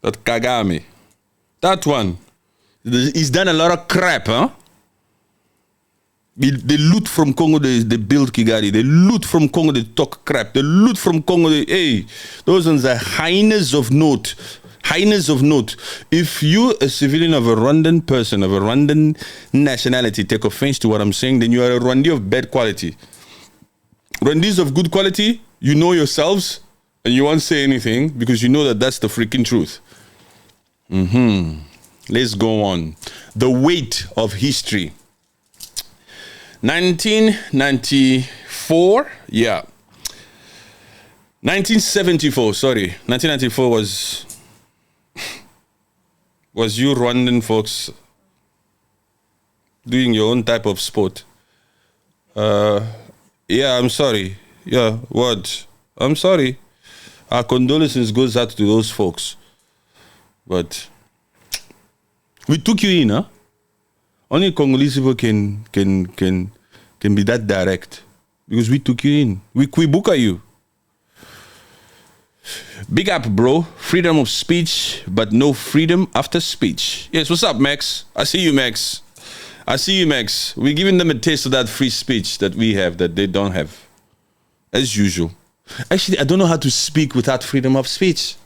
[SPEAKER 1] that Kagame. That one, he's done a lot of crap, huh? They loot from Congo, they build Kigali. They loot from Congo, they talk crap. They loot from Congo, hey, those ones are highness of note. Highness of note. If you, a civilian of a Rwandan person, of a Rwandan nationality, take offense to what I'm saying, then you are a Rwandi of bad quality. Rwandis of good quality, you know yourselves, and you won't say anything because you know that that's the freaking truth. Let's go on. The weight of history. 1994, yeah. 1974, sorry. 1994 was you Rwandan folks doing your own type of sport. Yeah, I'm sorry. Yeah, what? I'm sorry. Our condolences goes out to those folks. But we took you in, huh? Only Congolese people can be that direct, because we took you in. We book you. Big up, bro. Freedom of speech, but no freedom after speech. Yes, what's up, Max? I see you, Max. I see you, Max. We're giving them a taste of that free speech that we have, that they don't have. As usual. Actually, I don't know how to speak without freedom of speech.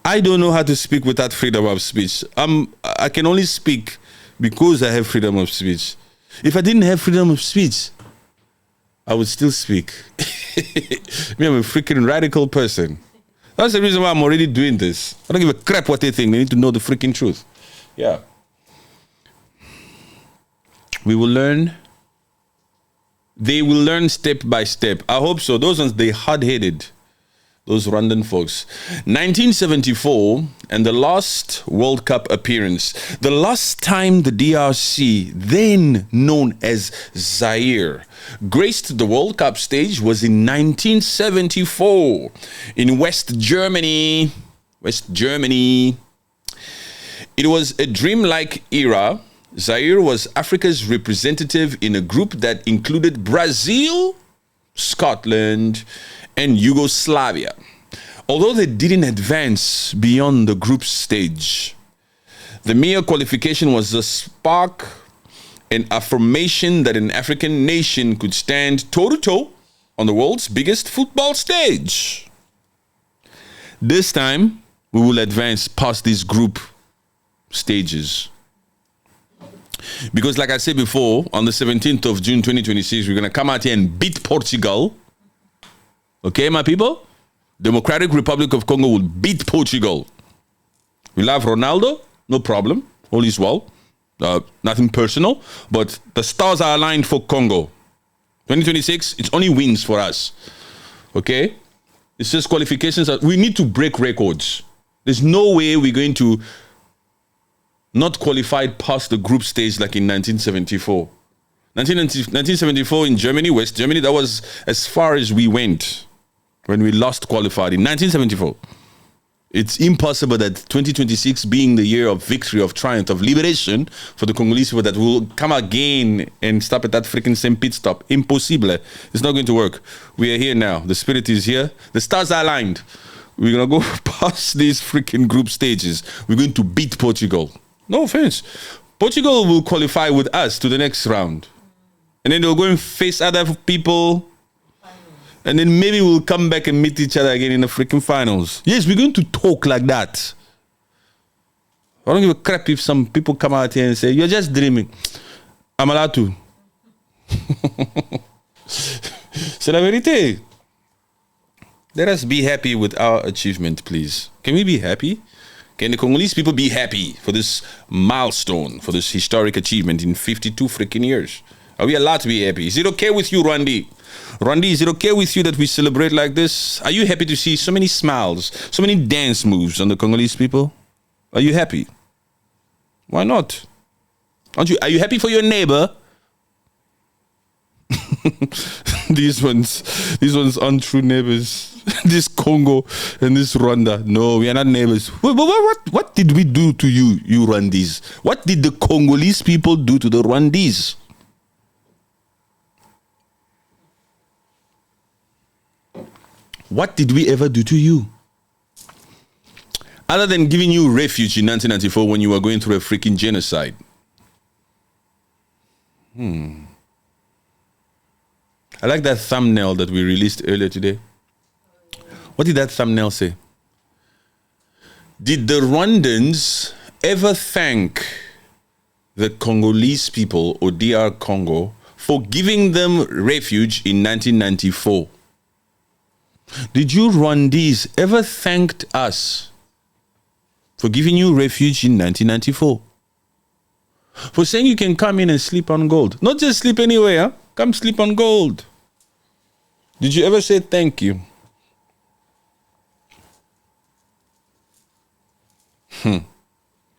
[SPEAKER 1] I don't know how to speak without freedom of speech. I can only speak because I have freedom of speech. If I didn't have freedom of speech, I would still speak. Me, I'm a freaking radical person. That's the reason why I'm already doing this. I don't give a crap what they think. They need to know the freaking truth. Yeah. We will learn. They will learn step by step. I hope so. Those ones, they hard-headed. Those Rwandan folks. 1974 and the last World Cup appearance. The last time the DRC, then known as Zaire, graced the World Cup stage was in 1974 in West Germany. West Germany. It was a dreamlike era. Zaire was Africa's representative in a group that included Brazil, Scotland, and Yugoslavia. Although they didn't advance beyond the group stage, the mere qualification was a spark, an affirmation that an African nation could stand toe-to-toe on the world's biggest football stage. This time, we will advance past these group stages. Because like I said before, on the 17th of June 2026, we're going to come out here and beat Portugal. Okay, my people? Democratic Republic of Congo will beat Portugal. We love Ronaldo, no problem. All is well. Nothing personal. But the stars are aligned for Congo. 2026, it's only wins for us. Okay? It's just qualifications. We need to break records. There's no way we're going to not qualify past the group stage like in 1974. 1974 in Germany, West Germany, that was as far as we went. when we last qualified in 1974. It's impossible that 2026 being the year of victory, of triumph, of liberation for the Congolese people, that will come again and stop at that freaking same pit stop. Impossible. It's not going to work. We are here now. The spirit is here. The stars are aligned. We're going to go past these freaking group stages. We're going to beat Portugal. No offense. Portugal will qualify with us to the next round. And then they'll go and face other people. And then maybe we'll come back and meet each other again in the freaking finals. Yes, we're going to talk like that. I don't give a crap if some people come out here and say, you're just dreaming. I'm allowed to. C'est la vérité. Let us be happy with our achievement, please. Can we be happy? Can the Congolese people be happy for this milestone, for this historic achievement in 52 freaking years? Are we allowed to be happy? Is it okay with you, Rwandi? Rwandi, is it okay with you that we celebrate like this? Are you happy to see so many smiles, so many dance moves on the Congolese people? Are you happy? Why not? Aren't you? Are you happy for your neighbor? These ones aren't true neighbors. This Congo and this Rwanda. No, we are not neighbors. What did we do to you, you Rwandese? What did the Congolese people do to the Rwandese? What did we ever do to you? Other than giving you refuge in 1994 when you were going through a freaking genocide. I like that thumbnail that we released earlier today. What did that thumbnail say? Did the Rwandans ever thank the Congolese people or DR Congo for giving them refuge in 1994? Did you Rwandese ever thank us for giving you refuge in 1994? For saying you can come in and sleep on gold. Not just sleep anywhere, huh? Come sleep on gold. Did you ever say thank you?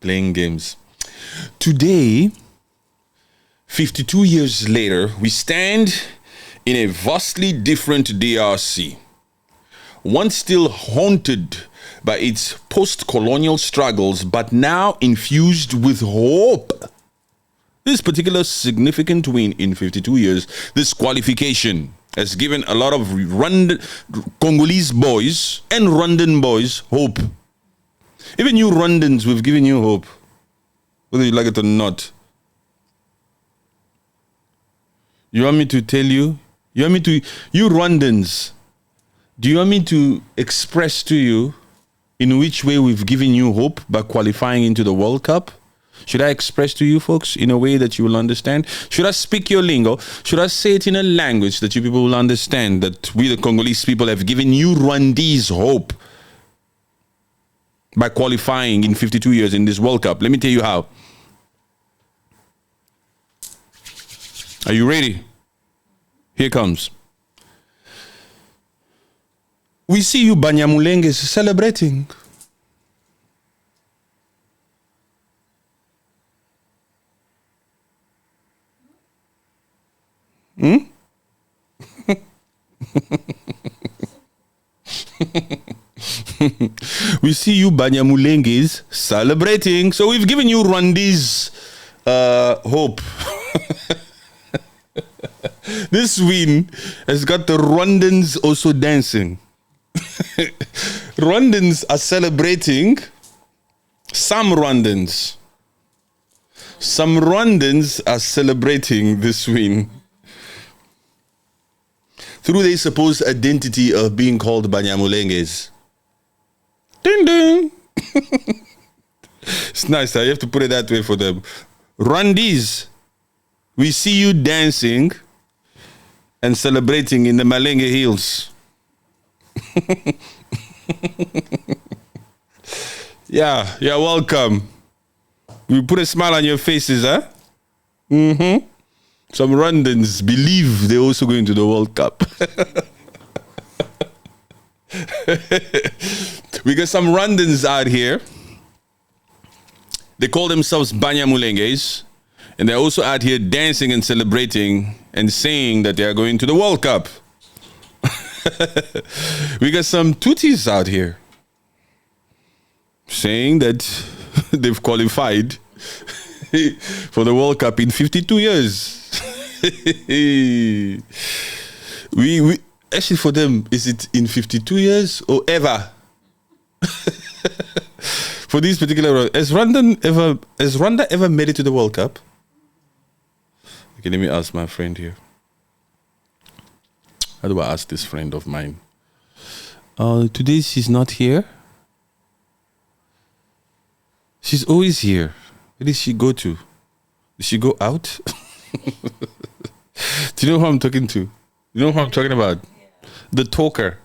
[SPEAKER 1] Playing games. Today, 52 years later, we stand in a vastly different DRC. One still haunted by its post-colonial struggles, but now infused with hope. This particular significant win in 52 years, this qualification, has given a lot of Congolese boys and Rwandan boys hope. Even you Rwandans, we've given you hope, whether you like it or not. You want me to tell you? You Rwandans, do you want me to express to you in which way we've given you hope by qualifying into the World Cup? Should I express to you folks in a way that you will understand? Should I speak your lingo? Should I say it in a language that you people will understand, that we the Congolese people have given you Rwandese hope by qualifying in 52 years in this World Cup? Let me tell you how. Are you ready? Here comes. We see you Banyamulenges celebrating. We see you Banyamulenges celebrating. So we've given you Rwandese hope. This win has got the Rwandans also dancing. Rwandans are celebrating. Some Rwandans are celebrating this win through their supposed identity of being called Banyamulenges. Ding ding. It's nice. You have to put it that way for them. Rwandese, we see you dancing and celebrating in the Malenge Hills. Yeah, you're welcome. We put a smile on your faces, huh? Some Rwandans believe they're also going to the World Cup. We got some Rwandans out here. They call themselves Banyamulenges. And they're also out here dancing and celebrating and saying that they are going to the World Cup. We got some Tutsis out here saying that they've qualified for the World Cup in 52 years. we actually, for them, is it in 52 years or ever? For these particular, has Rwanda ever made it to the World Cup? Okay, let me ask my friend here. How do I ask this friend of mine? Today she's not here. She's always here. Where did she go to? Did she go out? Do you know who I'm talking to? You know who I'm talking about? Yeah. The talker.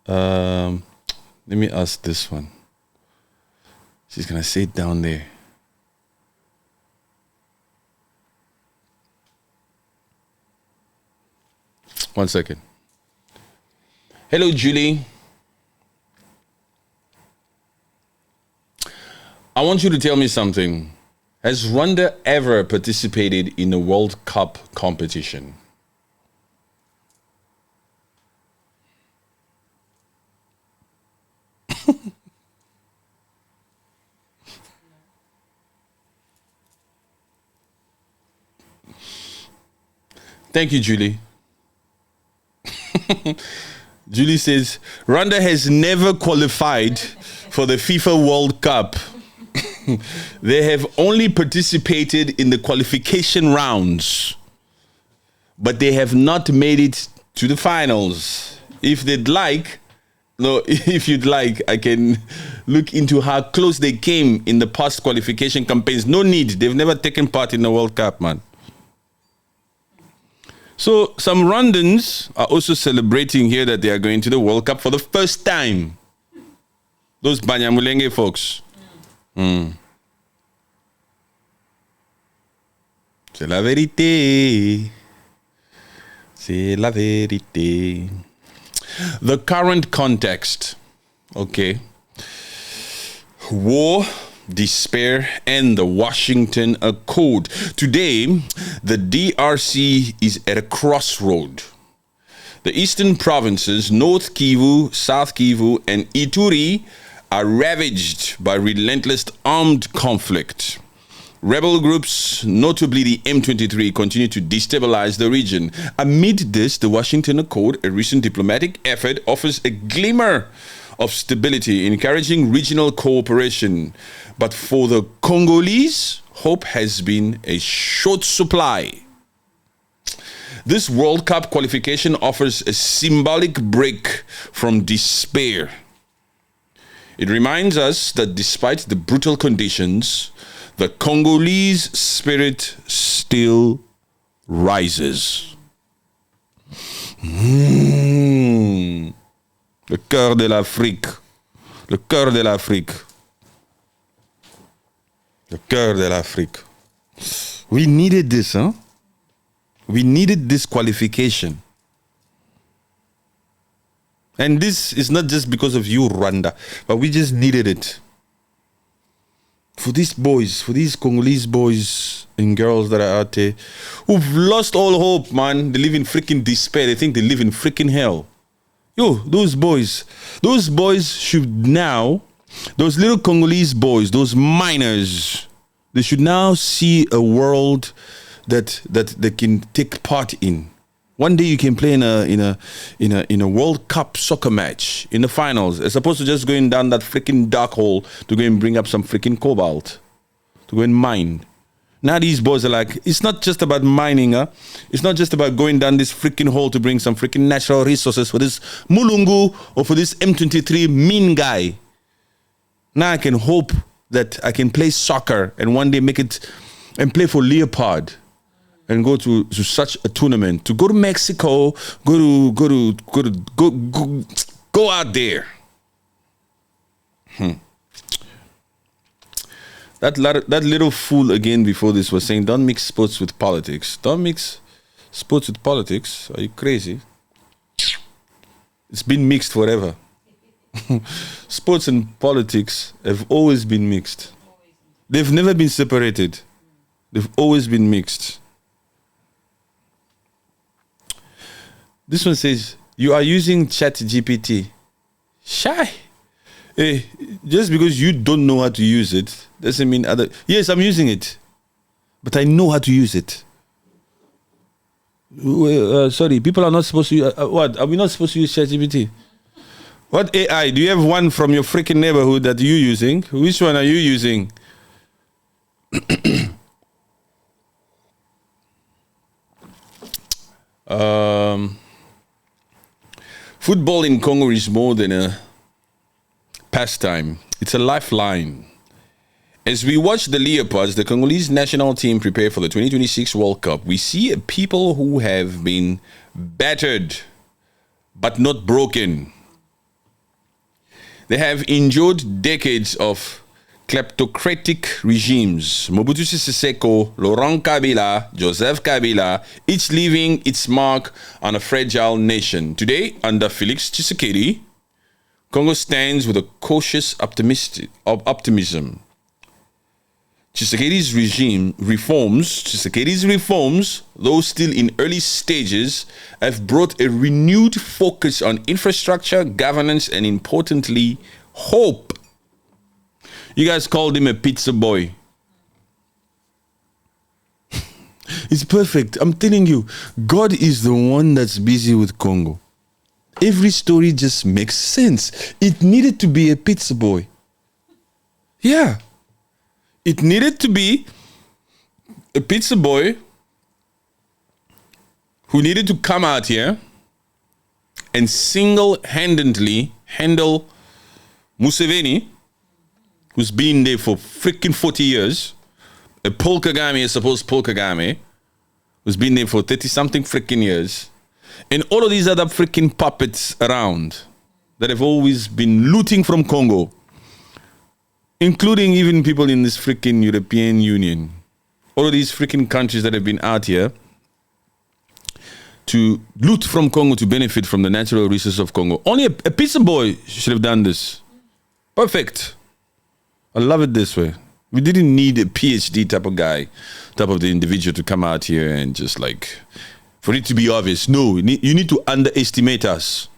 [SPEAKER 1] Let me ask this one. She's gonna sit down there. One second. Hello, Julie. I want you to tell me something. Has Rwanda ever participated in a World Cup competition? Thank you, Julie. Julie says, Rwanda has never qualified for the FIFA World Cup. They have only participated in the qualification rounds, but they have not made it to the finals. If you'd like, I can look into how close they came in the past qualification campaigns. No need. They've never taken part in the World Cup, man. So some Rwandans are also celebrating here that they are going to the World Cup for the first time. Those Banyamulenge folks. C'est la vérité. C'est la vérité. The current context. Okay. War, despair, and the Washington Accord. Today, the DRC is at a crossroad. The eastern provinces, North Kivu, South Kivu, and Ituri, are ravaged by relentless armed conflict. Rebel groups, notably the M23, continue to destabilize the region. Amid this, the Washington Accord, a recent diplomatic effort, offers a glimmer of stability, encouraging regional cooperation. But for the Congolese, hope has been a short supply. This World Cup qualification offers a symbolic break from despair. It reminds us that despite the brutal conditions, the Congolese spirit still rises. Le cœur de l'Afrique. Le cœur de l'Afrique. Le cœur de l'Afrique. We needed this, huh? We needed this qualification. And this is not just because of you, Rwanda, but we just needed it. For these boys, for these Congolese boys and girls that are out there who've lost all hope, man. They live in freaking despair. They think they live in freaking hell. Yo, those boys should now, those little Congolese boys, those miners, they should now see a world that they can take part in. One day you can play in a World Cup soccer match in the finals, as opposed to just going down that freaking dark hole to go and bring up some freaking cobalt, to go and mine. Now these boys are like, it's not just about mining, huh? It's not just about going down this freaking hole to bring some freaking natural resources for this Mulungu or for this M23 mean guy. Now I can hope that I can play soccer and one day make it and play for Leopard. And go to such a tournament, to go to Mexico, go out there. That little fool again before this was saying, don't mix sports with politics. Don't mix sports with politics. Are you crazy? It's been mixed forever. Sports and politics have always been mixed. They've never been separated. They've always been mixed. This one says, you are using ChatGPT. Shy. Hey, just because you don't know how to use it doesn't mean other. Yes, I'm using it, but I know how to use it. Sorry, people are not supposed to use. What? Are we not supposed to use ChatGPT? What AI? Do you have one from your freaking neighborhood that you're using? Which one are you using? Football in Congo is more than a pastime. It's a lifeline. As we watch the Leopards, the Congolese national team, prepare for the 2026 World Cup, we see a people who have been battered but not broken. They have endured decades of kleptocratic regimes. Mobutu Sese Seko, Laurent Kabila, Joseph Kabila, each leaving its mark on a fragile nation. Today, under Felix Tshisekedi, Congo stands with a cautious optimism. Tshisekedi's reforms, though still in early stages, have brought a renewed focus on infrastructure, governance, and importantly, hope. You guys called him a pizza boy. It's perfect. I'm telling you, God is the one that's busy with Congo. Every story just makes sense. It needed to be a pizza boy. Yeah. It needed to be a pizza boy who needed to come out here and single-handedly handle Museveni, who's been there for freaking 40 years, a Paul Kagame, a supposed Paul Kagame, who's been there for 30-something freaking years, and all of these other freaking puppets around that have always been looting from Congo, including even people in this freaking European Union. All of these freaking countries that have been out here to loot from Congo to benefit from the natural resources of Congo. Only a pizza boy should have done this. Perfect. I love it this way. We didn't need a PhD type of guy, type of the individual to come out here and just like, for it to be obvious. No, you need to underestimate us.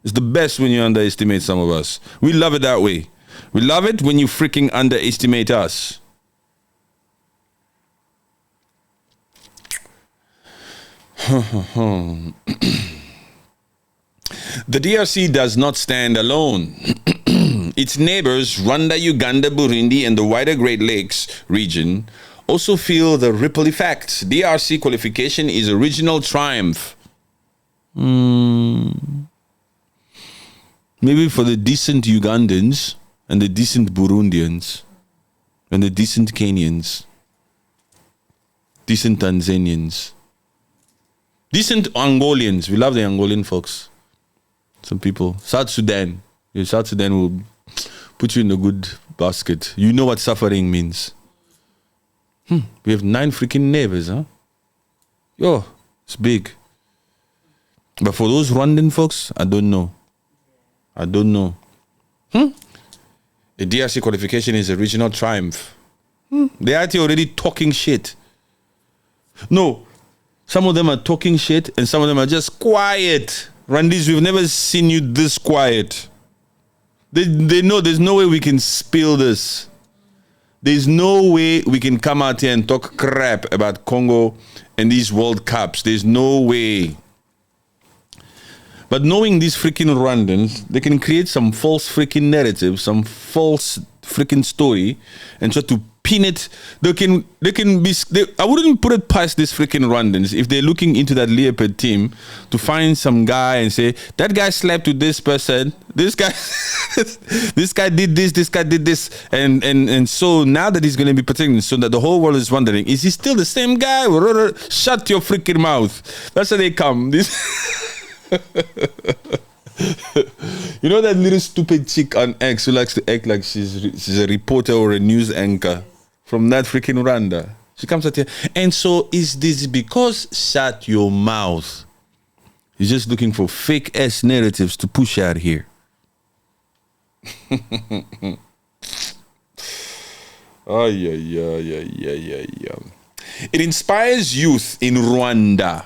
[SPEAKER 1] It's the best when you underestimate some of us. We love it that way. We love it when you freaking underestimate us. The DRC does not stand alone. Its neighbors, Rwanda, Uganda, Burundi, and the wider Great Lakes region also feel the ripple effects. DRC qualification is a regional triumph. Maybe for the decent Ugandans and the decent Burundians and the decent Kenyans, decent Tanzanians, decent Angolians. We love the Angolian folks. Some people. South Sudan. South Sudan will put you in a good basket. You know what suffering means. We have 9 freaking neighbors, huh? Yo, it's big. But for those Rwandan folks, I don't know. A DRC qualification is a regional triumph. They are already talking shit. No, some of them are talking shit and some of them are just quiet. Rwandese, we've never seen you this quiet. They know there's no way we can spill this. There's no way we can come out here and talk crap about Congo and these World Cups. There's no way. But knowing these freaking Rwandans, they can create some false freaking narrative, some false freaking story, and try to pin it. I wouldn't put it past these freaking Rwandans if they're looking into that Leopard team to find some guy and say, that guy slept with this person, this guy this guy did this guy did this, and so now that he's going to be protecting, so that the whole world is wondering, is he still the same guy? Shut your freaking mouth. That's how they come. You know that little stupid chick on X who likes to act like she's a reporter or a news anchor from that freaking Rwanda? She comes out here, and so is this because? Shut your mouth. He's just looking for fake ass narratives to push out here. Oh yeah. It inspires youth in Rwanda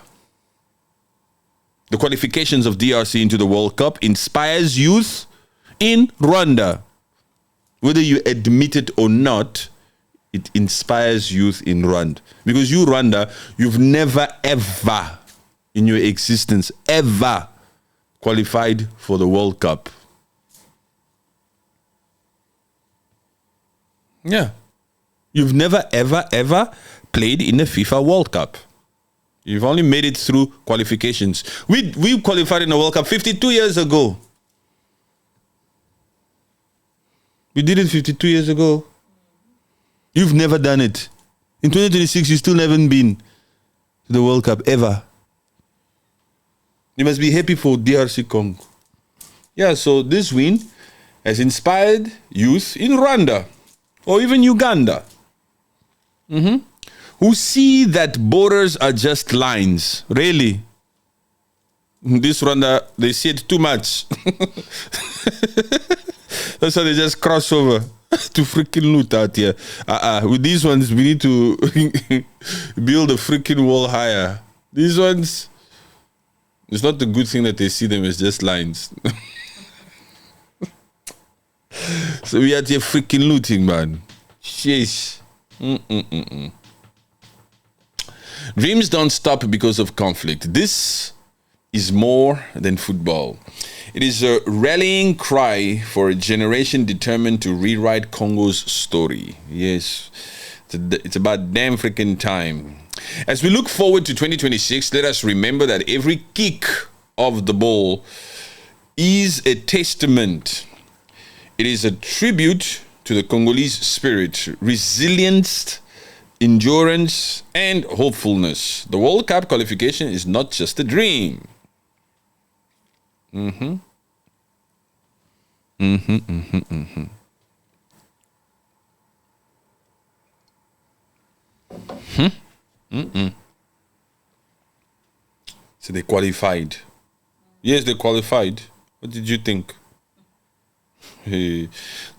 [SPEAKER 1] The qualifications of DRC into the World Cup inspires youth in Rwanda. Whether you admit it or not, it inspires youth in Rwanda. Because you, Rwanda, you've never, ever in your existence, ever qualified for the World Cup. Yeah. You've never, ever played in the FIFA World Cup. You've only made it through qualifications. We qualified in the World Cup 52 years ago. We did it 52 years ago. You've never done it. In 2026, you still haven't been to the World Cup ever. You must be happy for DRC Congo. Yeah, so this win has inspired youth in Rwanda or even Uganda. Who see that borders are just lines. Really? This Rwanda, they see it too much. That's why they just cross over to freaking loot out here. With these ones, we need to build a freaking wall higher. These ones, it's not a good thing that they see them as just lines. So we out here freaking looting, man. Sheesh. Dreams don't stop because of conflict. This is more than football. It is a rallying cry for a generation determined to rewrite Congo's story. Yes, it's about damn freaking time. As we look forward to 2026, let us remember that every kick of the ball is a testament. It is a tribute to the Congolese spirit, resilience, endurance, and hopefulness. The World Cup qualification is not just a dream. So they qualified. Yes, they qualified. What did you think?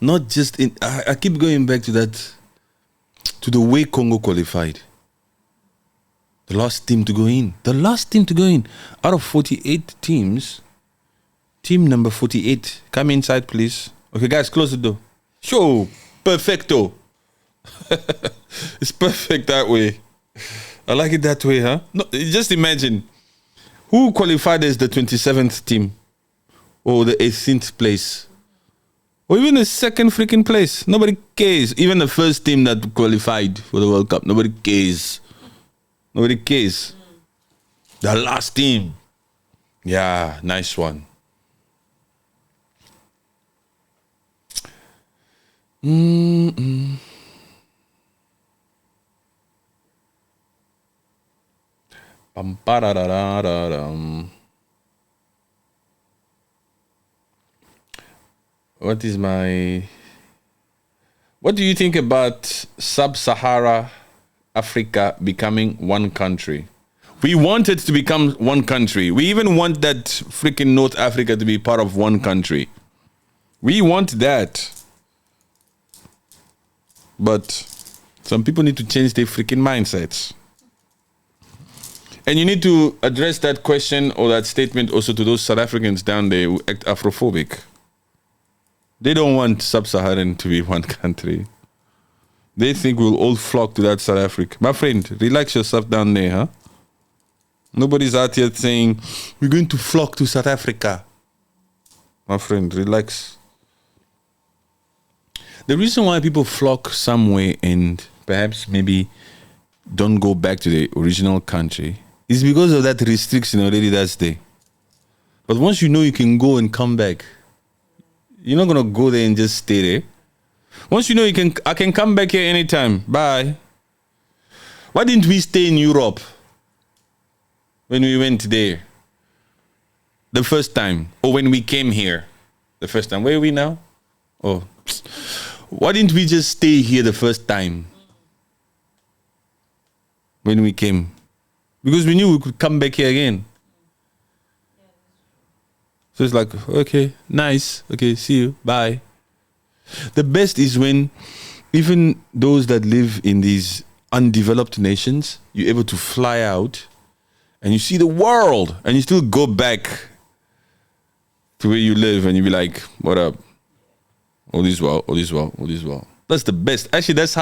[SPEAKER 1] Not just in. I keep going back to that. To the way Congo qualified. The last team to go in. The last team to go in. Out of 48 teams, team number 48. Come inside, please. Okay, guys, close the door. Sure. Perfecto. It's perfect that way. I like it that way, huh? No, just imagine. Who qualified as the 27th team? Or the 18th place? Or even the second freaking place. Nobody cares. Even the first team that qualified for the World Cup. Nobody cares. Nobody cares. The last team. Yeah, nice one. What do you think about Sub-Sahara Africa becoming one country? We want it to become one country. We even want that freaking North Africa to be part of one country. We want that. But some people need to change their freaking mindsets. And you need to address that question or that statement also to those South Africans down there who act Afrophobic. They don't want Sub-Saharan to be one country. They think we'll all flock to that South Africa. My friend, relax yourself down there, huh? Nobody's out here saying, we're going to flock to South Africa. My friend, relax. The reason why people flock somewhere and perhaps maybe don't go back to the original country is because of that restriction already that's there. But once you know you can go and come back, you're not going to go there and just stay there. Once you know I can come back here anytime. Bye. Why didn't we stay in Europe when we went there the first time? Or when we came here the first time? Where are we now? Oh. Why didn't we just stay here the first time when we came? Because we knew we could come back here again. So it's like, okay, nice. Okay, see you. Bye. The best is when even those that live in these undeveloped nations, you're able to fly out and you see the world, and you still go back to where you live, and you be like, "What up? All is well. All is well. All is well." That's the best. Actually, that's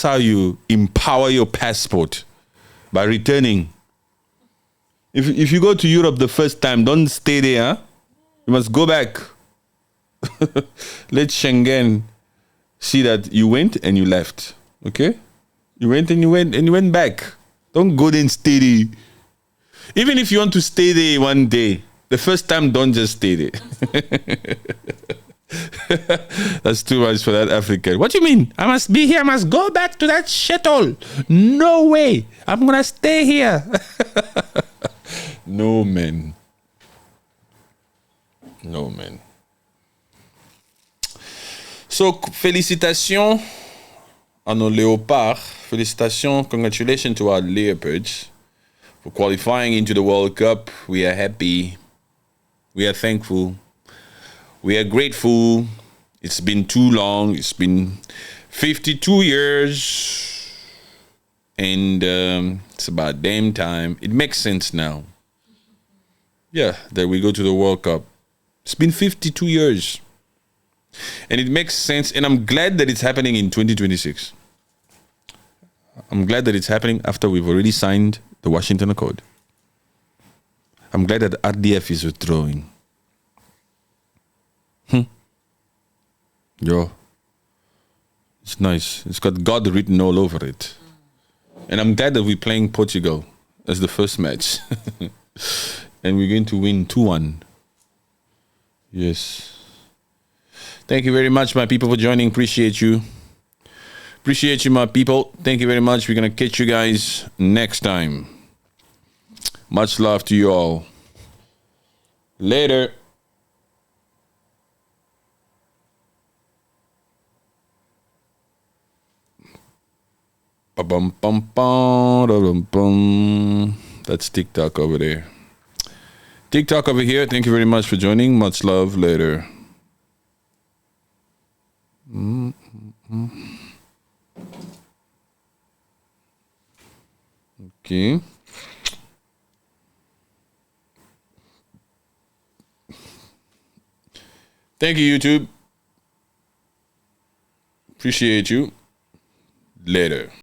[SPEAKER 1] how you empower your passport, by returning. If you go to Europe the first time, don't stay there. Huh? You must go back. Let Schengen see that you went and you left. Okay? You went and you went back. Don't go there and stay there. Even if you want to stay there one day, the first time, don't just stay there. That's too much for that African. What do you mean? I must be here. I must go back to that shithole. No way. I'm gonna stay here. No, man. No, man. So, félicitations à nos léopards. Félicitations, congratulations to our leopards for qualifying into the World Cup. We are happy. We are thankful. We are grateful. It's been too long. It's been 52 years. And it's about damn time. It makes sense now. Yeah, that we go to the World Cup. It's been 52 years. And it makes sense. And I'm glad that it's happening in 2026. I'm glad that it's happening after we've already signed the Washington Accord. I'm glad that RDF is withdrawing. Yo, it's nice. It's got God written all over it. And I'm glad that we're playing Portugal as the first match. And we're going to win 2-1. Yes. Thank you very much, my people, for joining. Appreciate you. Appreciate you, my people. Thank you very much. We're going to catch you guys next time. Much love to you all. Later. That's TikTok over there. TikTok over here. Thank you very much for joining. Much love. Later. Okay. Thank you, YouTube. Appreciate you. Later.